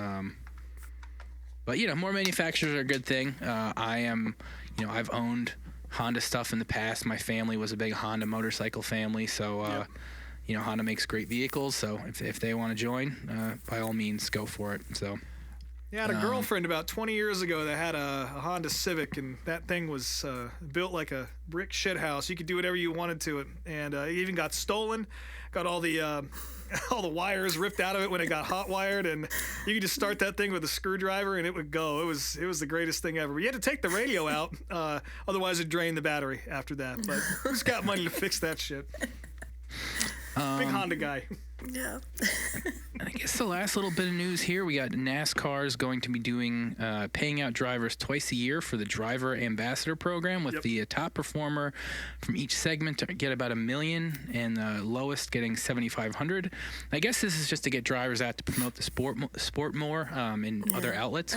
But you know, more manufacturers are a good thing. I am, you know, I've owned Honda stuff in the past. My family was a big Honda motorcycle family, so you know, Honda makes great vehicles. So if they want to join, by all means, go for it. So. Yeah, I had a girlfriend about 20 years ago that had a Honda Civic, and that thing was built like a brick shit house. You could do whatever you wanted to it, and it even got stolen. Got all the wires ripped out of it when it got hot wired, and you could just start that thing with a screwdriver and it would go. It was the greatest thing ever. But you had to take the radio out, otherwise it'd drain the battery after that. But who's got money to fix that shit? Big Honda guy. Yeah. I guess the last little bit of news here, we got NASCAR is going to be doing paying out drivers twice a year for the driver ambassador program, with the top performer from each segment to get about $1 million and the lowest getting $7,500. I guess this is just to get drivers out to promote the sport more in other outlets,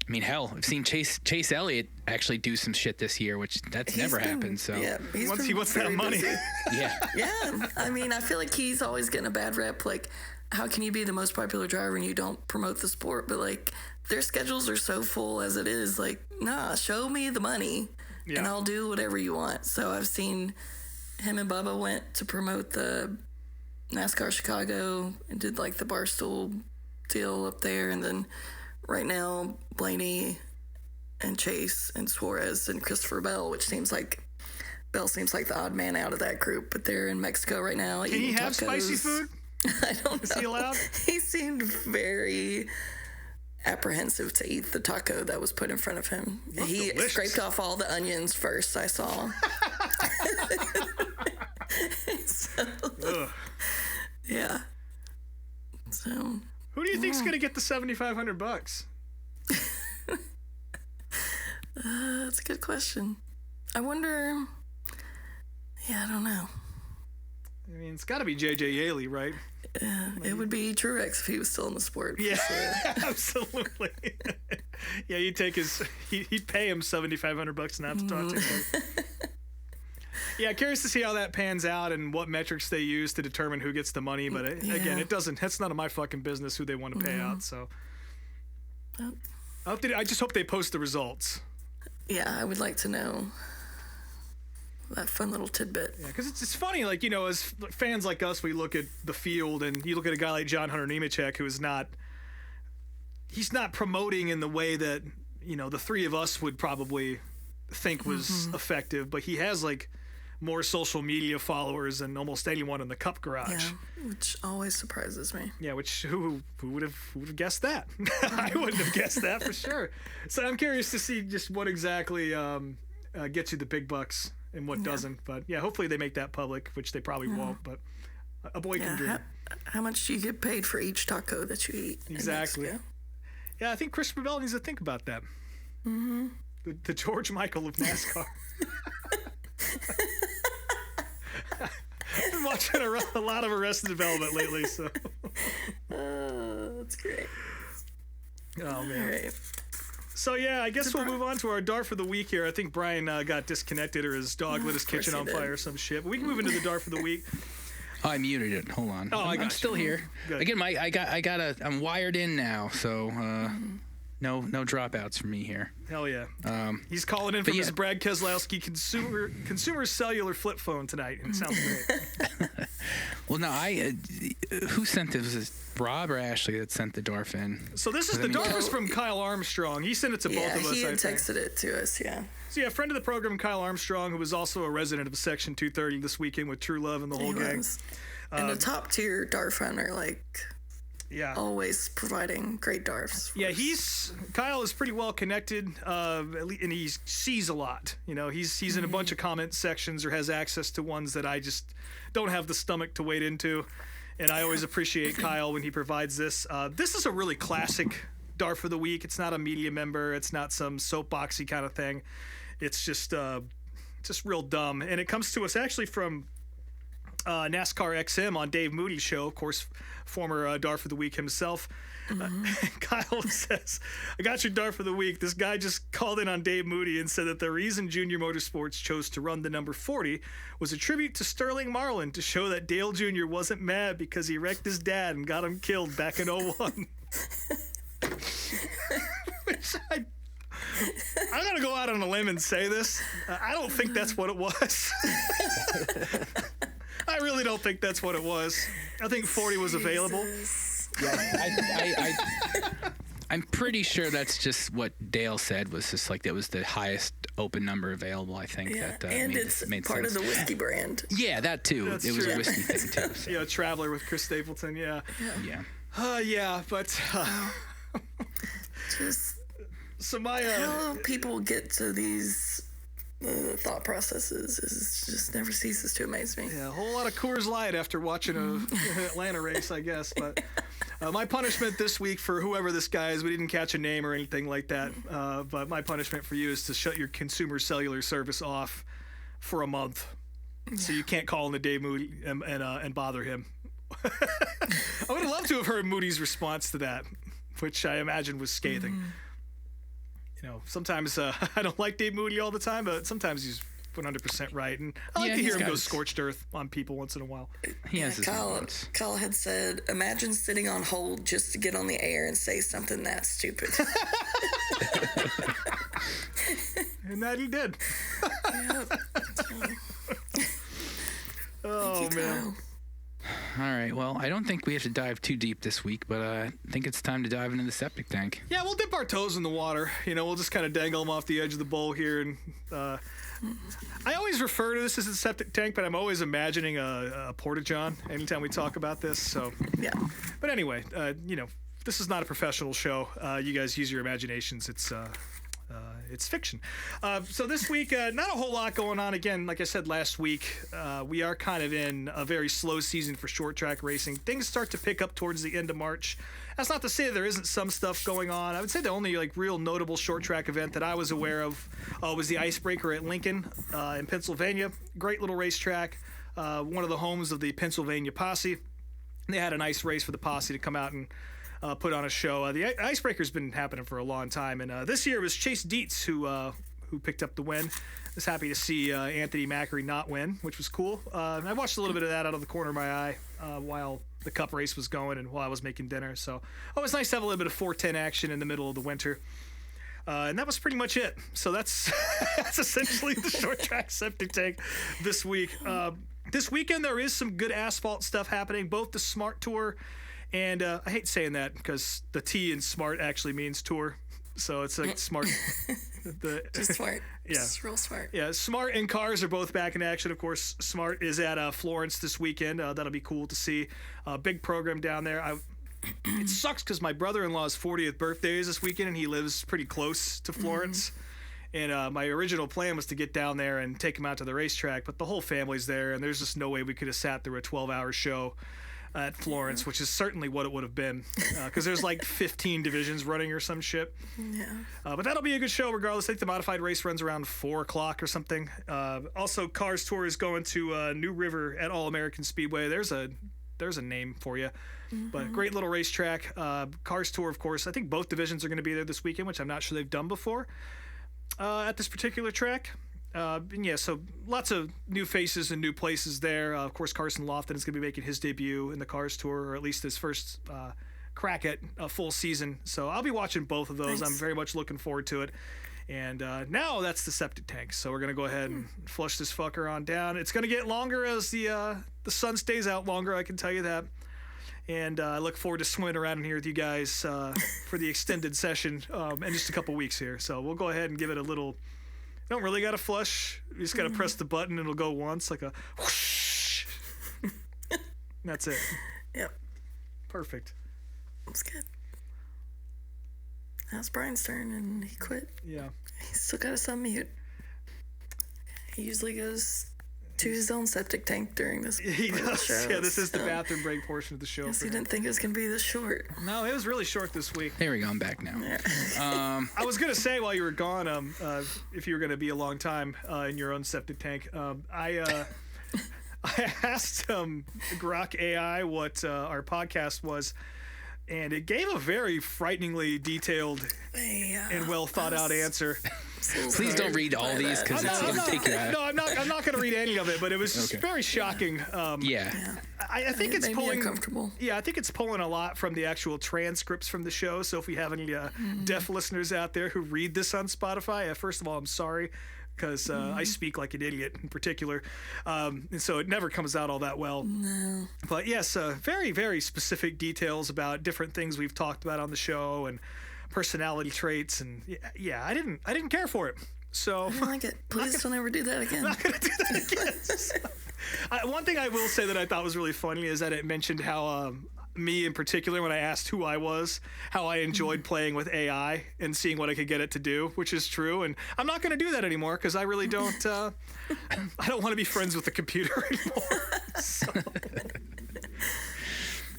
I mean, hell, I've seen Chase Elliott actually do some shit this year, which that's never happened. So yeah, Once he wants that money. yeah. Yeah, I mean, I feel like he's always getting a bad rep. Like, how can you be the most popular driver and you don't promote the sport? But like, their schedules are so full as it is. Like, nah, show me the money, and I'll do whatever you want. So I've seen him and Bubba went to promote the NASCAR Chicago and did like the Barstool deal up there, and then right now Blaney and Chase and Suarez and Christopher Bell, which seems like Bell seems like the odd man out of that group, but they're in Mexico right now. Can he have tacos. spicy food? I don't know. Is he allowed? He seemed very apprehensive to eat the taco that was put in front of him. He delicious. scraped off all the onions first, I saw. So, yeah. So Who do you think's going to get the $7,500? that's a good question. I wonder. Yeah, I don't know. I mean, it's got to be J.J. Yaley, right? It would be Truex if he was still in the sport. For Yeah, sure. absolutely. Yeah, he'd pay him $7,500 not to talk to him. Yeah, curious to see how that pans out and what metrics they use to determine who gets the money. But again, that's none of my fucking business who they want to pay out. So I just hope they post the results. Yeah, I would like to know that fun little tidbit. Yeah, because it's funny, like, you know, as fans like us, we look at the field and you look at a guy like John Hunter Nemechek, who is he's not promoting in the way that, you know, the three of us would probably think was effective, but he has like more social media followers than almost anyone in the Cup garage. Yeah, which always surprises me. Yeah, which who would have guessed that? I wouldn't have guessed that for sure. So I'm curious to see just what exactly gets you the big bucks and what doesn't. But yeah, hopefully they make that public, which they probably won't. But a boy can dream. How much do you get paid for each taco that you eat? Exactly. Yeah, I think Christopher Bell needs to think about that. Mm-hmm. The George Michael of NASCAR. I've been watching a lot of Arrested Development lately, so. That's great. Oh, man. All right. So, yeah, I guess we'll move on to our Dart for the Week here. I think Brian got disconnected or his dog lit his kitchen on fire or some shit. But we can move into the Dart for the Week. Oh, I muted it. Hold on. Oh, I'm still here. Good. Again, I'm wired in now, so no dropouts for me here. Hell yeah. He's calling in from his Brad Keselowski consumer cellular flip phone tonight, and it sounds great. Well, no, who sent this? Was it Rob or Ashley that sent the DARF in? So this is the DARF is from Kyle Armstrong. He sent it to both of us. He had texted it to us, yeah. So yeah, friend of the program, Kyle Armstrong, who was also a resident of Section 230 this weekend with Truelove and the whole gang. And a top tier DARF runner, like always providing great DARFs. Yeah, Kyle is pretty well connected, and he sees a lot. You know, he's in a bunch of comment sections or has access to ones that I just don't have the stomach to wade into. And I always appreciate Kyle when he provides this. This is a really classic DARF for the week. It's not a media member. It's not some soapboxy kind of thing. It's just real dumb. And it comes to us actually from NASCAR XM on Dave Moody's show, of course, former DARF of the Week himself. Kyle says, I got your DARF of the Week. This guy just called in on Dave Moody and said that the reason Junior Motorsports chose to run the number 40 was a tribute to Sterling Marlin to show that Dale Jr. wasn't mad because he wrecked his dad and got him killed back in 01. Which I'm going to go out on a limb and say this. I don't think that's what it was. I really don't think that's what it was. I think 40 was available. Yeah, I'm pretty sure that's just what Dale said, was just like that was the highest open number available, I think. Yeah, that and it's part of the whiskey brand. Yeah, that too. That's it was true. a whiskey thing too. So. Yeah, Traveler with Chris Stapleton, yeah. But... Just so my... how people get to these... thought processes just never ceases to amaze me. Yeah, a whole lot of Coors Light after watching an Atlanta race, I guess. But my punishment this week for whoever this guy is, we didn't catch a name or anything like that. But my punishment for you is to shut your consumer cellular service off for a month, so you can't call in the Dave Moody and bother him. I would have loved to have heard Moody's response to that, which I imagine was scathing. You know, sometimes I don't like Dave Moody all the time, but sometimes he's 100% right. And I like to hear him go scorched earth on people once in a while. Kyle had said, imagine sitting on hold just to get on the air and say something that stupid. And that he did. Oh, man. All right, well, I don't think we have to dive too deep this week, but I think it's time to dive into the septic tank. Yeah, we'll dip our toes in the water. You know, we'll just kind of dangle them off the edge of the bowl here. And I always refer to this as a septic tank, but I'm always imagining a porta-john anytime we talk about this. So, yeah. But anyway, you know, this is not a professional show. You guys use your imaginations. it's fiction. So this week, not a whole lot going on. Again, like I said last week, we are kind of in a very slow season for short track racing. Things start to pick up towards the end of March. That's not to say there isn't some stuff going on. I would say the only real notable short track event that I was aware of was the Icebreaker at Lincoln in Pennsylvania. Great little racetrack. One of the homes of the Pennsylvania Posse. They had a nice race for the Posse to come out and put on a show. The Icebreaker's been happening for a long time, and this year it was Chase Dietz who picked up the win. I was happy to see Anthony Macri not win, which was cool. I watched a little bit of that out of the corner of my eye while the Cup race was going and while I was making dinner. So it was nice to have a little bit of 410 action in the middle of the winter. And that was pretty much it. So that's essentially the short track septic tank this week. This weekend there is some good asphalt stuff happening, both the Smart Tour and I hate saying that because the T in Smart actually means tour. So it's like smart. Just smart. Yeah. Just real smart. Yeah, Smart and Cars are both back in action. Of course, Smart is at Florence this weekend. That'll be cool to see. Big program down there. It sucks because my brother-in-law's 40th birthday is this weekend, and he lives pretty close to Florence. Mm-hmm. And my original plan was to get down there and take him out to the racetrack, but the whole family's there, and there's just no way we could have sat through a 12-hour show at Florence, which is certainly what it would have been, because there's 15 divisions running or some shit. Yeah. But that'll be a good show regardless. I think the modified race runs around 4 o'clock or something. Also, Cars Tour is going to New River at All American Speedway. There's a name for you. Mm-hmm. But great little racetrack. Cars Tour, of course. I think both divisions are going to be there this weekend, which I'm not sure they've done before at this particular track. And yeah, so lots of new faces and new places there. Of course, Carson Lofton is going to be making his debut in the Cars Tour, or at least his first crack at a full season. So I'll be watching both of those. Nice. I'm very much looking forward to it. And now that's the septic tank. So we're going to go ahead and flush this fucker on down. It's going to get longer as the sun stays out longer, I can tell you that. And I look forward to swimming around in here with you guys for the extended session in just a couple weeks here. So we'll go ahead and give it a little... Don't really got to flush. You just got to press the button and it'll go once, like a whoosh. That's it. Yep. Perfect. That's good. Now it's Brian's turn, and he quit. Yeah. He's still got us on mute. He usually goes to his own septic tank during this. He does. Show, Yeah, this is the bathroom break portion of the show. Guess For he him. didn't think it was going to be this short. No, it was really short this week. There we go. I'm back now. Yeah. I was gonna say while you were gone, if you were gonna be a long time in your own septic tank, I asked Grok AI what our podcast was, and it gave a very frighteningly detailed and well thought out answer. Please don't read all these because it's going to take you out. No, I'm not going to read any of it, but it was just very shocking. Yeah. I think it's made me pulling uncomfortable. Yeah, I think it's pulling a lot from the actual transcripts from the show. So if we have any deaf listeners out there who read this on Spotify, first of all, I'm sorry because I speak like an idiot in particular, and so it never comes out all that well. No. But yes, very, very specific details about different things we've talked about on the show and personality traits, and yeah, I didn't care for it. So I don't like it. Please don't ever do that again. I'm not gonna do that again. One thing I will say that I thought was really funny is that it mentioned how me in particular, when I asked who I was, how I enjoyed playing with AI and seeing what I could get it to do, which is true. And I'm not going to do that anymore because I really don't. I don't want to be friends with the computer anymore. So.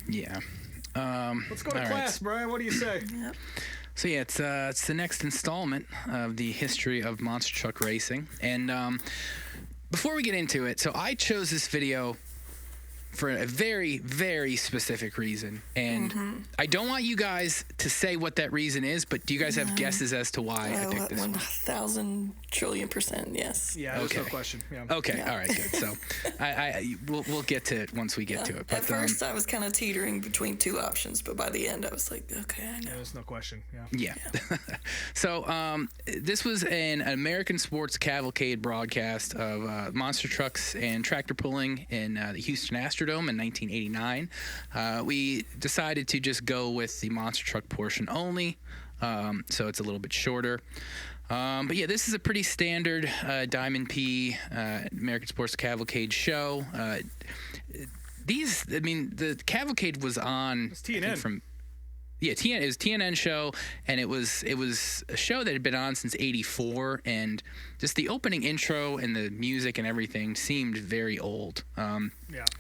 Yeah. Let's go to all class, right. Brian. What do you say? Yep. So yeah, it's the next installment of the history of monster truck racing. And before we get into it, so I chose this video for a very, very specific reason. And I don't want you guys to say what that reason is, but do you guys have guesses as to why I picked this one? 1,000 trillion%, yes. Yeah, there's no Okay. question. Yeah. Okay, all right, good. So we'll get to it once we get to it. But At first, I was kind of teetering between two options, but by the end, I was like, okay, I know. There's no question. Yeah. Yeah. So this was an American sports cavalcade broadcast of monster trucks and tractor pulling in the Houston Astrodome in 1989. We decided to just go with the monster truck portion only, so it's a little bit shorter. But yeah, this is a pretty standard Diamond P American Sports Cavalcade show. The cavalcade was on It's TNN. Yeah, it was TNN show, and it was a show that had been on since '84, and just the opening intro and the music and everything seemed very old.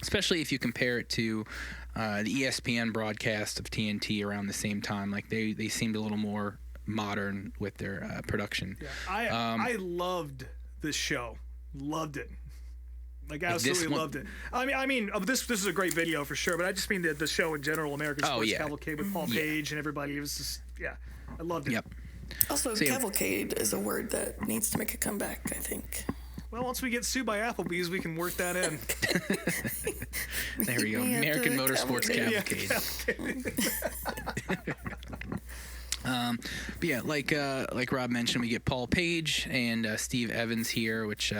Especially if you compare it to the ESPN broadcast of TNT around the same time. Like they seemed a little more modern with their production. Yeah. I loved this show. Loved it. Like absolutely loved it. I mean, this is a great video for sure, but I just mean the show in general, American Sports Cavalcade with Paul Page and everybody. It was just, I loved it. Yep. Also, cavalcade is a word that needs to make a comeback, I think. Well, once we get sued by Applebee's, we can work that in. There we go. American Motorsports Cavalcade. But yeah, like Rob mentioned, we get Paul Page and Steve Evans here, which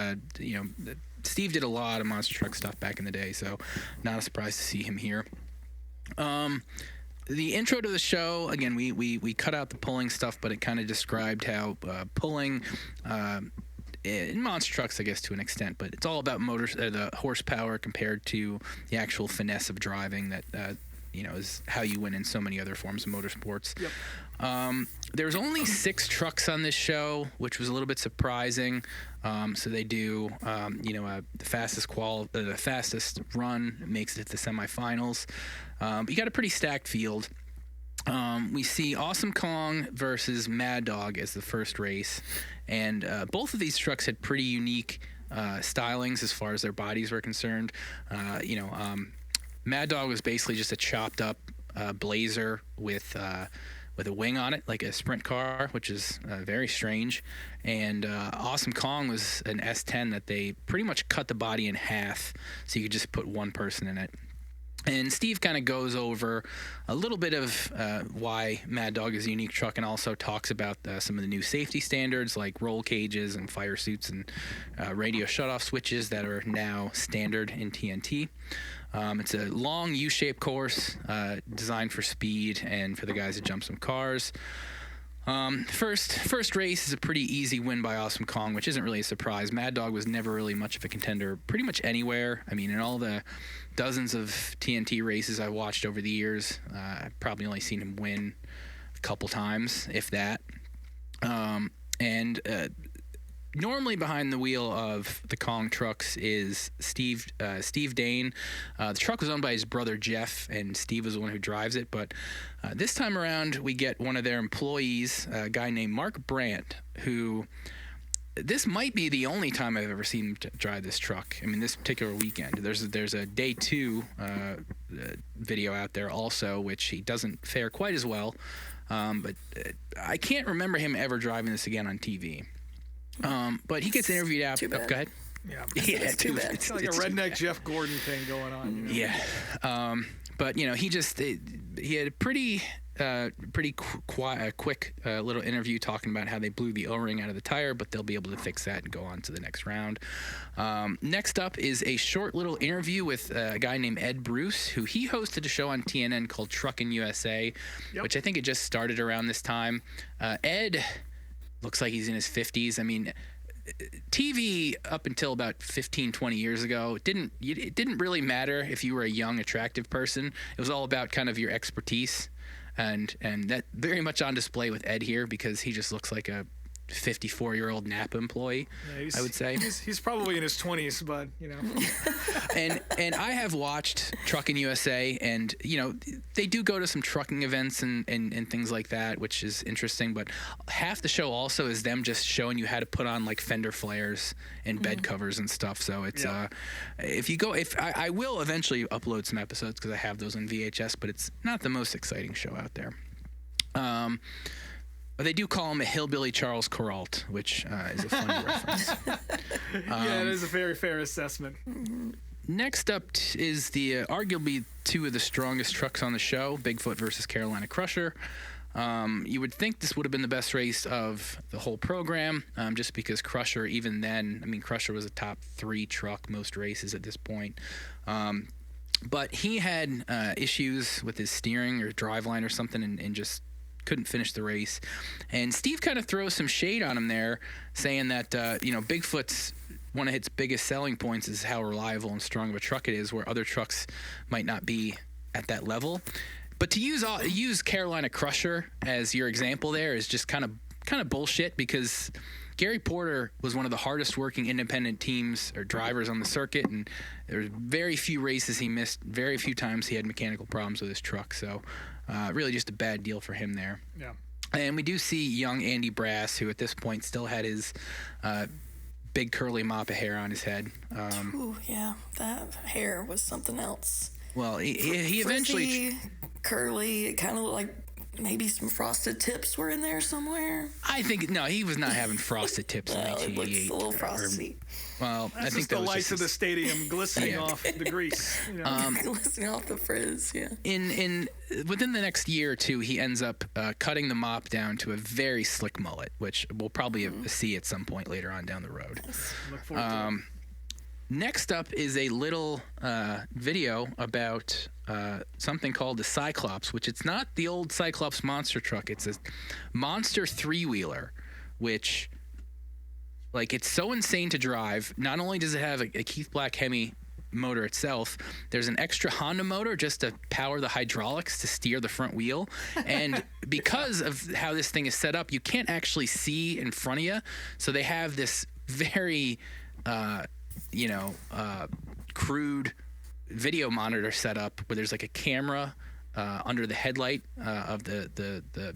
Steve did a lot of monster truck stuff back in the day, so not a surprise to see him here. The intro to the show, again, we cut out the pulling stuff, but it kind of described how pulling in monster trucks, I guess, to an extent, but it's all about the horsepower compared to the actual finesse of driving that is how you win in so many other forms of motorsports. Yep. There's only 6 trucks on this show, which was a little bit surprising. So they do, the fastest run makes it to the semifinals. But you got a pretty stacked field. We see Awesome Kong versus Mad Dog as the first race, and both of these trucks had pretty unique stylings as far as their bodies were concerned. Mad Dog was basically just a chopped up Blazer with a wing on it, like a sprint car, which is very strange. And Awesome Kong was an S10 that they pretty much cut the body in half, so you could just put one person in it. And Steve kind of goes over a little bit of why Mad Dog is a unique truck, and also talks about some of the new safety standards like roll cages and fire suits and radio shutoff switches that are now standard in TNT. It's a long U-shaped course designed for speed and for the guys to jump some cars. First race is a pretty easy win by Awesome Kong, which isn't really a surprise. Mad Dog was never really much of a contender pretty much anywhere. I mean, in all the dozens of TNT races I watched over the years, I've probably only seen him win a couple times, if that. Normally behind the wheel of the Kong trucks is Steve Dane. The truck was owned by his brother Jeff, and Steve was the one who drives it. But this time around, we get one of their employees, a guy named Mark Brandt, who this might be the only time I've ever seen him drive this truck. I mean, this particular weekend. There's a day 2 video out there also, which he doesn't fare quite as well. But I can't remember him ever driving this again on TV. But he gets interviewed after. Too bad. Go ahead. Yeah, too bad. It's like a redneck Jeff Gordon thing going on. Yeah. But he had a pretty quick little interview talking about how they blew the O-ring out of the tire, but they'll be able to fix that and go on to the next round. Next up is a short little interview with a guy named Ed Bruce, who he hosted a show on TNN called Truckin' USA, which I think it just started around this time. Ed looks like he's in his 50s. I mean, TV up until about 15, 20 years ago, it didn't really matter if you were a young, attractive person. It was all about kind of your expertise, and that very much on display with Ed here, because he just looks like a 54-year-old Napa employee, I would say. He's probably in his 20s, but And I have watched Truckin' USA, and they do go to some trucking events and things like that, which is interesting. But half the show also is them just showing you how to put on like fender flares and bed covers and stuff. So it's I will eventually upload some episodes because I have those on VHS, but it's not the most exciting show out there. But they do call him a hillbilly Charles Kuralt, which is a funny reference. Yeah, it is a very fair assessment. Next up is the arguably 2 of the strongest trucks on the show, Bigfoot versus Carolina Crusher. You would think this would have been the best race of the whole program, just because Crusher, even then, I mean, Crusher was a top 3 truck most races at this point. But he had issues with his steering or driveline or something, and just couldn't finish the race. And Steve kind of throws some shade on him there, saying that Bigfoot's one of its biggest selling points is how reliable and strong of a truck it is, where other trucks might not be at that level. But to use Carolina Crusher as your example there is just kind of bullshit, because Gary Porter was one of the hardest working independent teams or drivers on the circuit, and there were very few races he missed, very few times he had mechanical problems with his truck. So really just a bad deal for him there. Yeah. And we do see young Andy Brass, who at this point still had his big curly mop of hair on his head. Ooh, yeah, that hair was something else. Well, he eventually... Frizzy, curly, it kind of looked like maybe some frosted tips were in there somewhere. I think, no, he was not having frosted tips in Well, it 1988. looks a little frosty. Well, I That's think just the that was lights just of the stadium glistening off the grease. You know? Listening off the frizz, yeah. within the next year or two, he ends up cutting the mop down to a very slick mullet, which we'll probably see at some point later on down the road. Look forward to it. Next up is a little video about something called the Cyclops, which it's not the old Cyclops monster truck. It's a monster three-wheeler, which, like, it's so insane to drive. Not only does it have a Keith Black Hemi motor itself, there's an extra Honda motor just to power the hydraulics to steer the front wheel. And because of how this thing is set up, you can't actually see in front of you. So they have this very... crude video monitor setup where there's like a camera under the headlight of the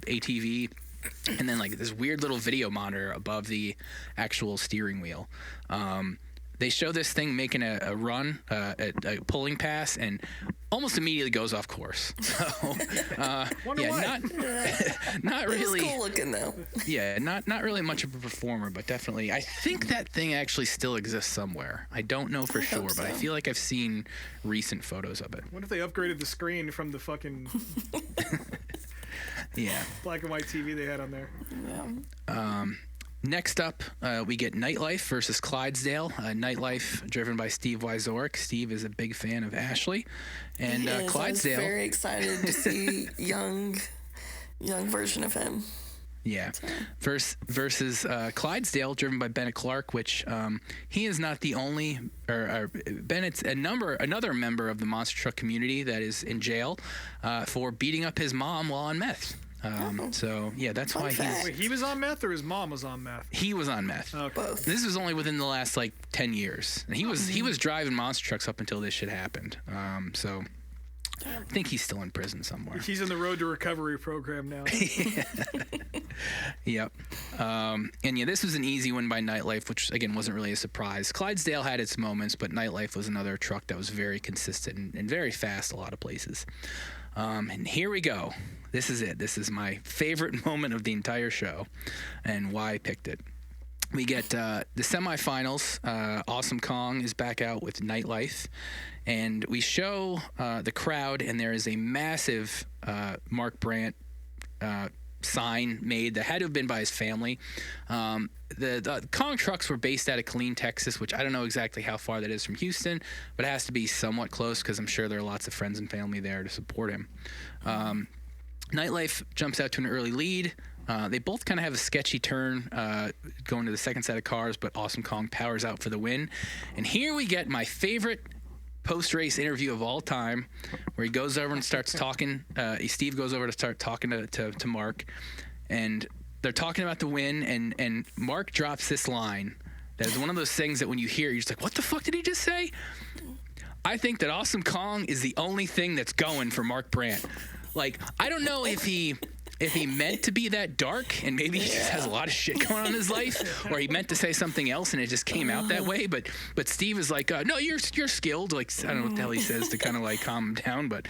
ATV, and then like this weird little video monitor above the actual steering wheel. They show this thing making a run, a pulling pass, and almost immediately goes off course. So, not really. It's cool looking though. Yeah, not really much of a performer, but definitely. I think that thing actually still exists somewhere. I don't know for sure, but I feel like I've seen recent photos of it. What if they upgraded the screen from the fucking Yeah. black and white TV they had on there? Yeah. Next up, we get Nightlife versus Clydesdale. Nightlife, driven by Steve Wyzorek. Steve is a big fan of Ashley, and He is. Clydesdale. I was very excited to see young version of him. Yeah, versus Clydesdale, driven by Bennett Clark, which he is not the only, or Bennett's another member of the monster truck community that is in jail for beating up his mom while on meth. So yeah, that's why Wait, he was on meth or his mom was on meth? he was on meth. Okay. Both. This was only within the last like 10 years. And he was driving monster trucks up until this shit happened. So I think he's still in prison somewhere. He's in the road to recovery program now. Yep. And yeah, this was an easy one by Nightlife, which again wasn't really a surprise. Clydesdale had its moments, but Nightlife was another truck that was very consistent and very fast a lot of places. And here we go. This is it. This is my favorite moment of the entire show and why I picked it. We get the semifinals. Awesome Kong is back out with Nightlife. And we show the crowd, and there is a massive Mark Brandt sign made that had to have been by his family. The Kong trucks were based out of Killeen, Texas, which I don't know exactly how far that is from Houston, but it has to be somewhat close because I'm sure there are lots of friends and family there to support him. Nightlife jumps out to an early lead. They both kind of have a sketchy turn going to the second set of cars, but Awesome Kong powers out for the win. And here we get my favorite post-race interview of all time, where he goes over and starts talking. Steve goes over to start talking to Mark, and they're talking about the win, and Mark drops this line that is one of those things that when you hear, you're just like, what the fuck did he just say? I think that Awesome Kong is the only thing that's going for Mark Brandt. Like, I don't know if he meant to be that dark, and maybe he just has a lot of shit going on in his life, or he meant to say something else and it just came out that way. But Steve is like, no, you're skilled. Like, I don't know what the hell he says to kind of like calm him down, but.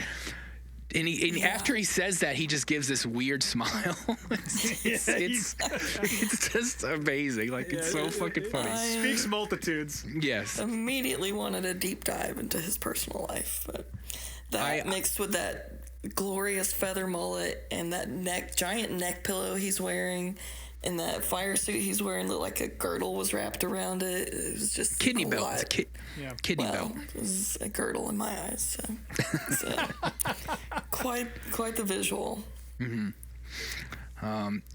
And after he says that, he just gives this weird smile. It's just amazing. Like, it's so fucking funny. Speaks multitudes. Yes. Immediately wanted a deep dive into his personal life, but that mixed with that glorious feather mullet and that giant neck pillow he's wearing and that fire suit he's wearing looked like a girdle was wrapped around it. It was just kidney belt. Kidney belt. It was a girdle in my eyes. So quite the visual. Mm-hmm.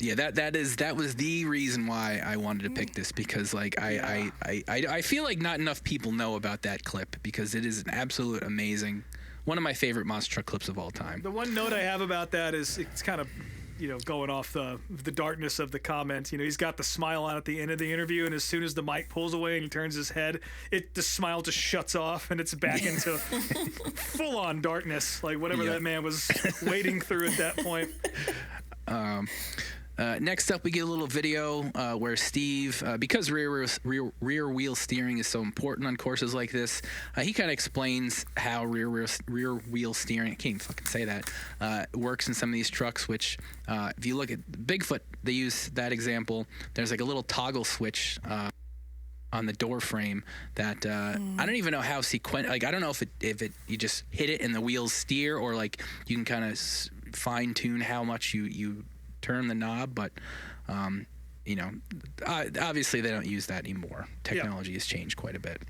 Yeah, that was the reason why I wanted to pick this, because like I feel like not enough people know about that clip, because it is an absolute amazing, one of my favorite monster truck clips of all time. The one note I have about that is it's kind of, going off the darkness of the comment. He's got the smile on at the end of the interview, and as soon as the mic pulls away and he turns his head, the smile just shuts off, and it's back into full-on darkness, like whatever that man was wading through at that point. Next up, we get a little video where Steve, because rear wheel steering is so important on courses like this, he kind of explains how rear wheel steering, I can't even fucking say that, works in some of these trucks, which if you look at Bigfoot, they use that example. There's like a little toggle switch on the door frame that I don't even know how like I don't know if it you just hit it and the wheels steer, or like you can kind of fine tune how much you turn the knob, but obviously they don't use that anymore. Technology has changed quite a bit.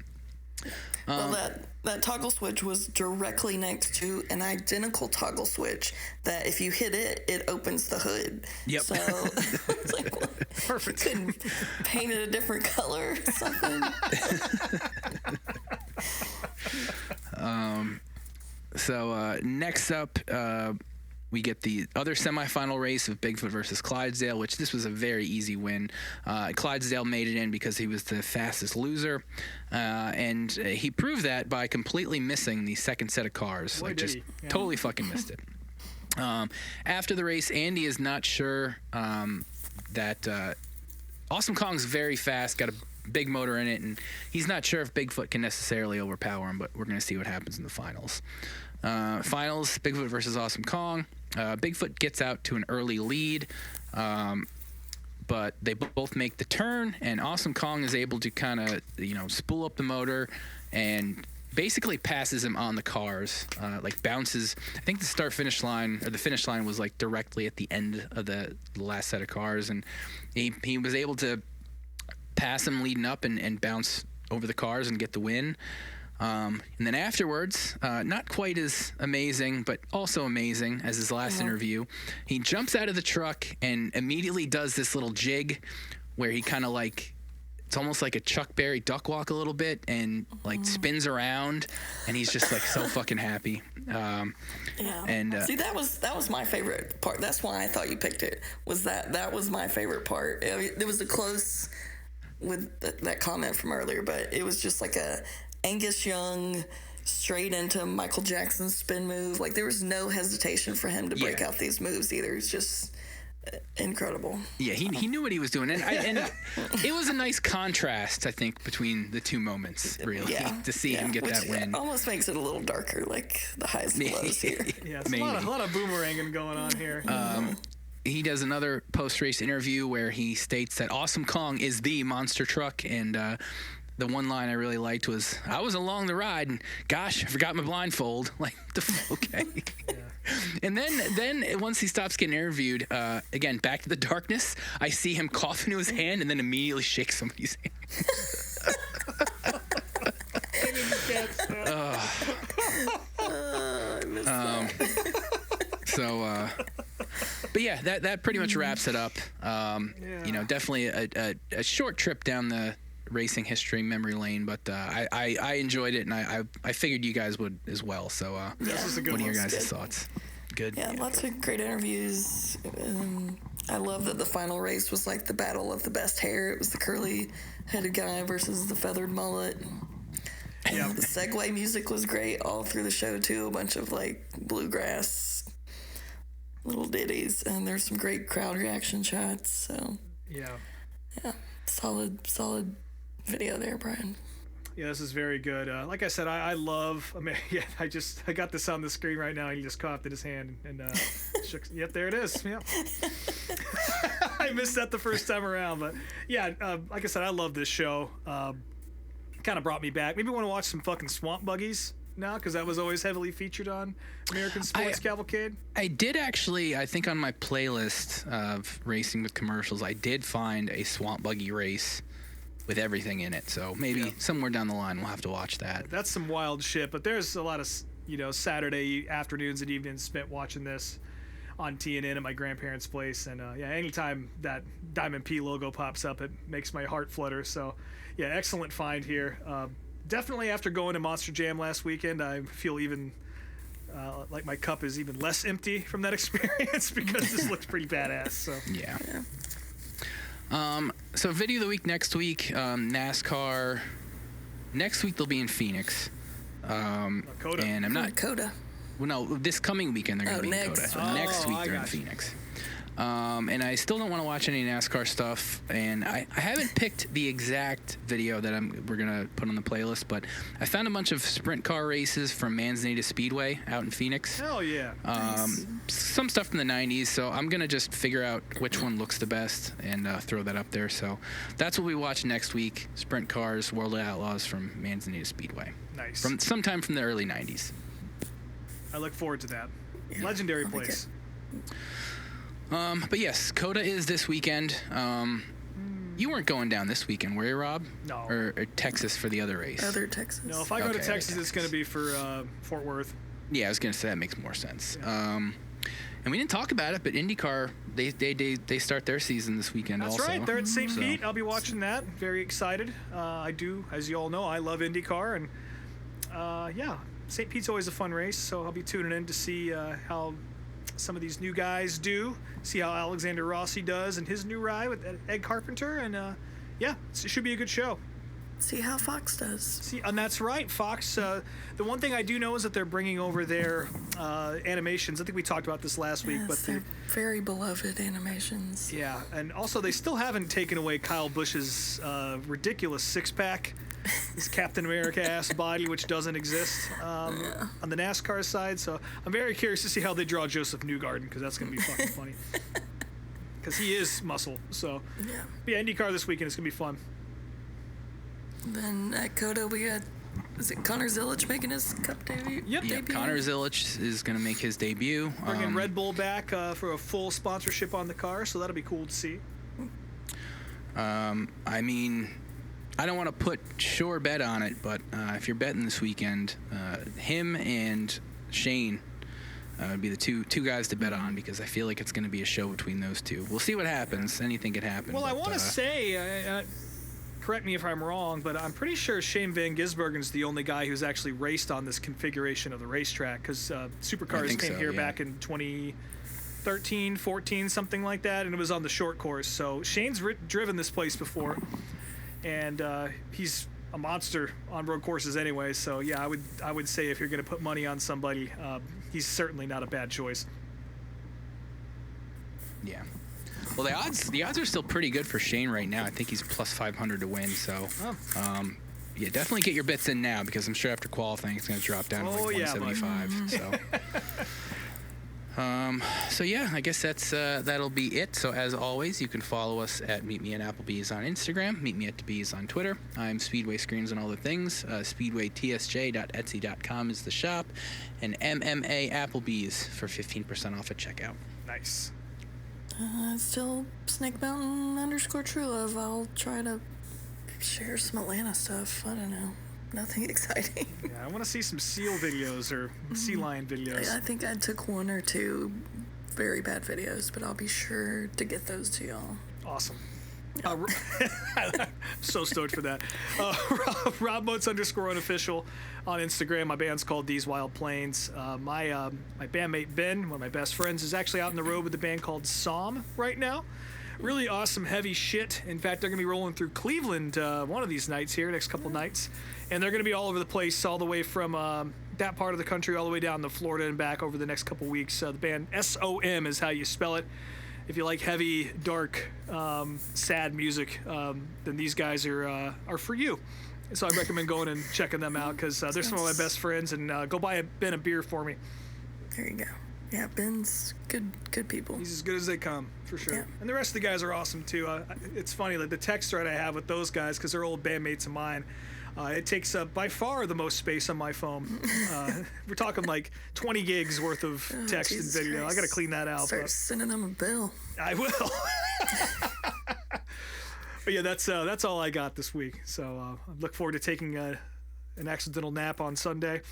Well, that toggle switch was directly next to an identical toggle switch that if you hit it, it opens the hood. Yep. So it's like, well, Perfect. couldn't paint it a different color or something. So next up, we get the other semifinal race of Bigfoot versus Clydesdale, which this was a very easy win. Clydesdale made it in because he was the fastest loser, and he proved that by completely missing the second set of cars. Boy, like did just he. Yeah. totally fucking missed it. After the race, Andy is not sure that Awesome Kong's very fast, got a big motor in it, and he's not sure if Bigfoot can necessarily overpower him, but we're going to see what happens in the finals. Finals, Bigfoot versus Awesome Kong. Bigfoot gets out to an early lead, but they both make the turn, and Awesome Kong is able to kind of, spool up the motor and basically passes him on the cars, like bounces. I think the start-finish line, or the finish line was like directly at the end of the last set of cars, and he was able to pass him leading up and bounce over the cars and get the win. And then afterwards, not quite as amazing, but also amazing as his last interview, he jumps out of the truck and immediately does this little jig where he kind of like, it's almost like a Chuck Berry duck walk a little bit, and like spins around, and he's just like so fucking happy. And see, that was my favorite part. That's why I thought you picked it. Was that was my favorite part. It was a close with that comment from earlier, but it was just like a Angus Young straight into Michael Jackson's spin move. Like there was no hesitation for him to break out these moves either. It's just incredible. Yeah, he knew what he was doing, and it was a nice contrast, I think, between the two moments, really, to see him get that win. Almost makes it a little darker, like the highs and lows here. Yeah, it's a lot of boomeranging going on here. He does another post-race interview where he states that Awesome Kong is the monster truck, and the one line I really liked was, "I was along the ride, and gosh, I forgot my blindfold." Like, okay. And then once he stops getting interviewed, again, back to the darkness, I see him cough into his hand and then immediately shake somebody's hand. I missed that. But yeah, that pretty much wraps it up. Definitely a short trip down the racing history memory lane, but I enjoyed it, and I figured you guys would as well. So This is a good what are your one. guys' thoughts? Good. Yeah, lots of great interviews. I love that the final race was like the battle of the best hair. It was the curly-headed guy versus the feathered mullet. Yeah. The segue music was great all through the show too. A bunch of like bluegrass little ditties, and there's some great crowd reaction shots. So Yeah. solid video there, Brian. Yeah, this is very good. Like I said, I love. I mean, yeah, I got this on the screen right now. He just coughed in his hand and shook. Yep, there it is. Yep. I missed that the first time around, but yeah, like I said, I love this show. Kind of brought me back. Maybe want to watch some fucking swamp buggies now, because that was always heavily featured on American Sports Cavalcade. I did actually, I think on my playlist of racing with commercials, I did find a swamp buggy race with everything in it. So maybe somewhere down the line we'll have to watch that. That's some wild shit, but there's a lot of, Saturday afternoons and evenings spent watching this on TNN at my grandparents' place. And anytime that Diamond P logo pops up, it makes my heart flutter. So yeah, excellent find here. Definitely after going to Monster Jam last weekend, I feel even Like my cup is even less empty from that experience because this looks pretty badass. So Yeah. So video of the week next week, NASCAR. Next week they'll be in Phoenix. Coda. And I'm not. Coda. Well, no, this coming weekend they're going to be next. in Coda. Oh, Next week I they're in got you. Phoenix. And I still don't want to watch any NASCAR stuff. And I haven't picked the exact video that we're going to put on the playlist, but I found a bunch of sprint car races from Atlanta Speedway out in Phoenix. Hell yeah. Some stuff from the 90s, so I'm going to just figure out which one looks the best and throw that up there. So that's what we watch next week, Sprint Cars, World of Outlaws from Atlanta Speedway. Nice. From sometime from the early 90s. I look forward to that. Legendary I'll make place. But yes, Coda is this weekend. You weren't going down this weekend, were you, Rob? No. Or Texas for the other race? Other Texas. No, if I go to Okay, Texas, okay. it's going to be for Fort Worth. Yeah, I was going to say that makes more sense. And we didn't talk about it, but IndyCar, they start their season this weekend That's also. right. They're at St. So- Pete. I'll be watching that. Very excited. I do, as you all know, I love IndyCar. And yeah, St. Pete's always a fun race. So I'll be tuning in to see how some of these new guys do. See how Alexander Rossi does in his new ride with Ed Carpenter. And yeah, it should be a good show. See how Fox does. See, and that's right, Fox. The one thing I do know is that they're bringing over their animations. I think we talked about this last week, Yes, but they're very beloved animations. yeah, and also they still haven't taken away Kyle Busch's ridiculous six-pack, his Captain America-ass body, which doesn't exist on the NASCAR side. So I'm very curious to see how they draw Joseph Newgarden, because that's going to be fucking funny. Because he is muscle. So yeah, IndyCar this weekend is going to be fun. Then at Coda we got, is it Connor Zilic making his cup debut? Yep. debut? Connor Zilic is going to make his debut. Bringing Red Bull back for a full sponsorship on the car, so that'll be cool to see. I mean, I don't want to put sure bet on it, but if you're betting this weekend, him and Shane would be the two guys to bet on, because I feel like it's going to be a show between those two. We'll see what happens. Anything could happen. Well, I but, want to say, correct me if I'm wrong, but I'm pretty sure Shane Van Gisbergen's the only guy who's actually raced on this configuration of the racetrack, because Supercars think came so, here yeah. back in 2013, 14, something like that, and it was on the short course. So Shane's driven this place before, and he's a monster on road courses anyway. So yeah, I would say if you're going to put money on somebody, he's certainly not a bad choice. yeah. Well, the odds are still pretty good for Shane right now. I think he's plus 500 to win. So, yeah, definitely get your bets in now, because I'm sure after qualifying it's going to drop down to like 175. So yeah, I guess that'll be it. So as always, you can follow us at Meet Me at Applebee's on Instagram, Meet Me at the Bees on Twitter. I'm Speedway Screams on all the things. SpeedwayTSJ.etsy.com is the shop, and MMA Applebee's for 15% off at checkout. Nice. Still Snake Mountain _Truelove. I'll try to share some Atlanta stuff. I don't know. Nothing exciting. Yeah, I want to see some seal videos or sea lion videos. I think I took one or two very bad videos, but I'll be sure to get those to y'all. Awesome. So stoked for that. Rob Motes _unofficial on Instagram. My band's called These Wild Plains. My bandmate Ben, one of my best friends, is actually out on the road with a band called Psalm right now. Really awesome, heavy shit. In fact, they're going to be rolling through Cleveland one of these nights here, next couple nights. And they're going to be all over the place, all the way from that part of the country all the way down to Florida and back over the next couple weeks. The band SOM is how you spell it. If you like heavy, dark, sad music, then these guys are for you. So I recommend going and checking them out, because they're some of my best friends. And go buy Ben a beer for me. There you go. Yeah, Ben's good people. He's as good as they come, for sure. Yeah. And the rest of the guys are awesome, too. It's funny, like the text thread I have with those guys, because they're old bandmates of mine, it takes up by far the most space on my phone. We're talking like 20 gigs worth of text and Jesus video. Christ. I got to clean that out. Start But sending them a bill. I will. But yeah, that's all I got this week. So I look forward to taking an accidental nap on Sunday.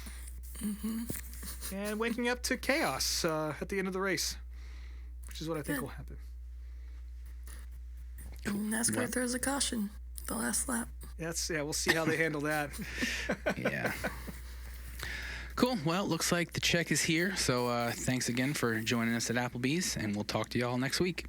And waking up to chaos at the end of the race, which is what I think will happen. NASCAR throws a caution the last lap. We'll see how they handle that. Yeah. Cool. Well, looks like the check is here. So thanks again for joining us at Applebee's, and we'll talk to y'all next week.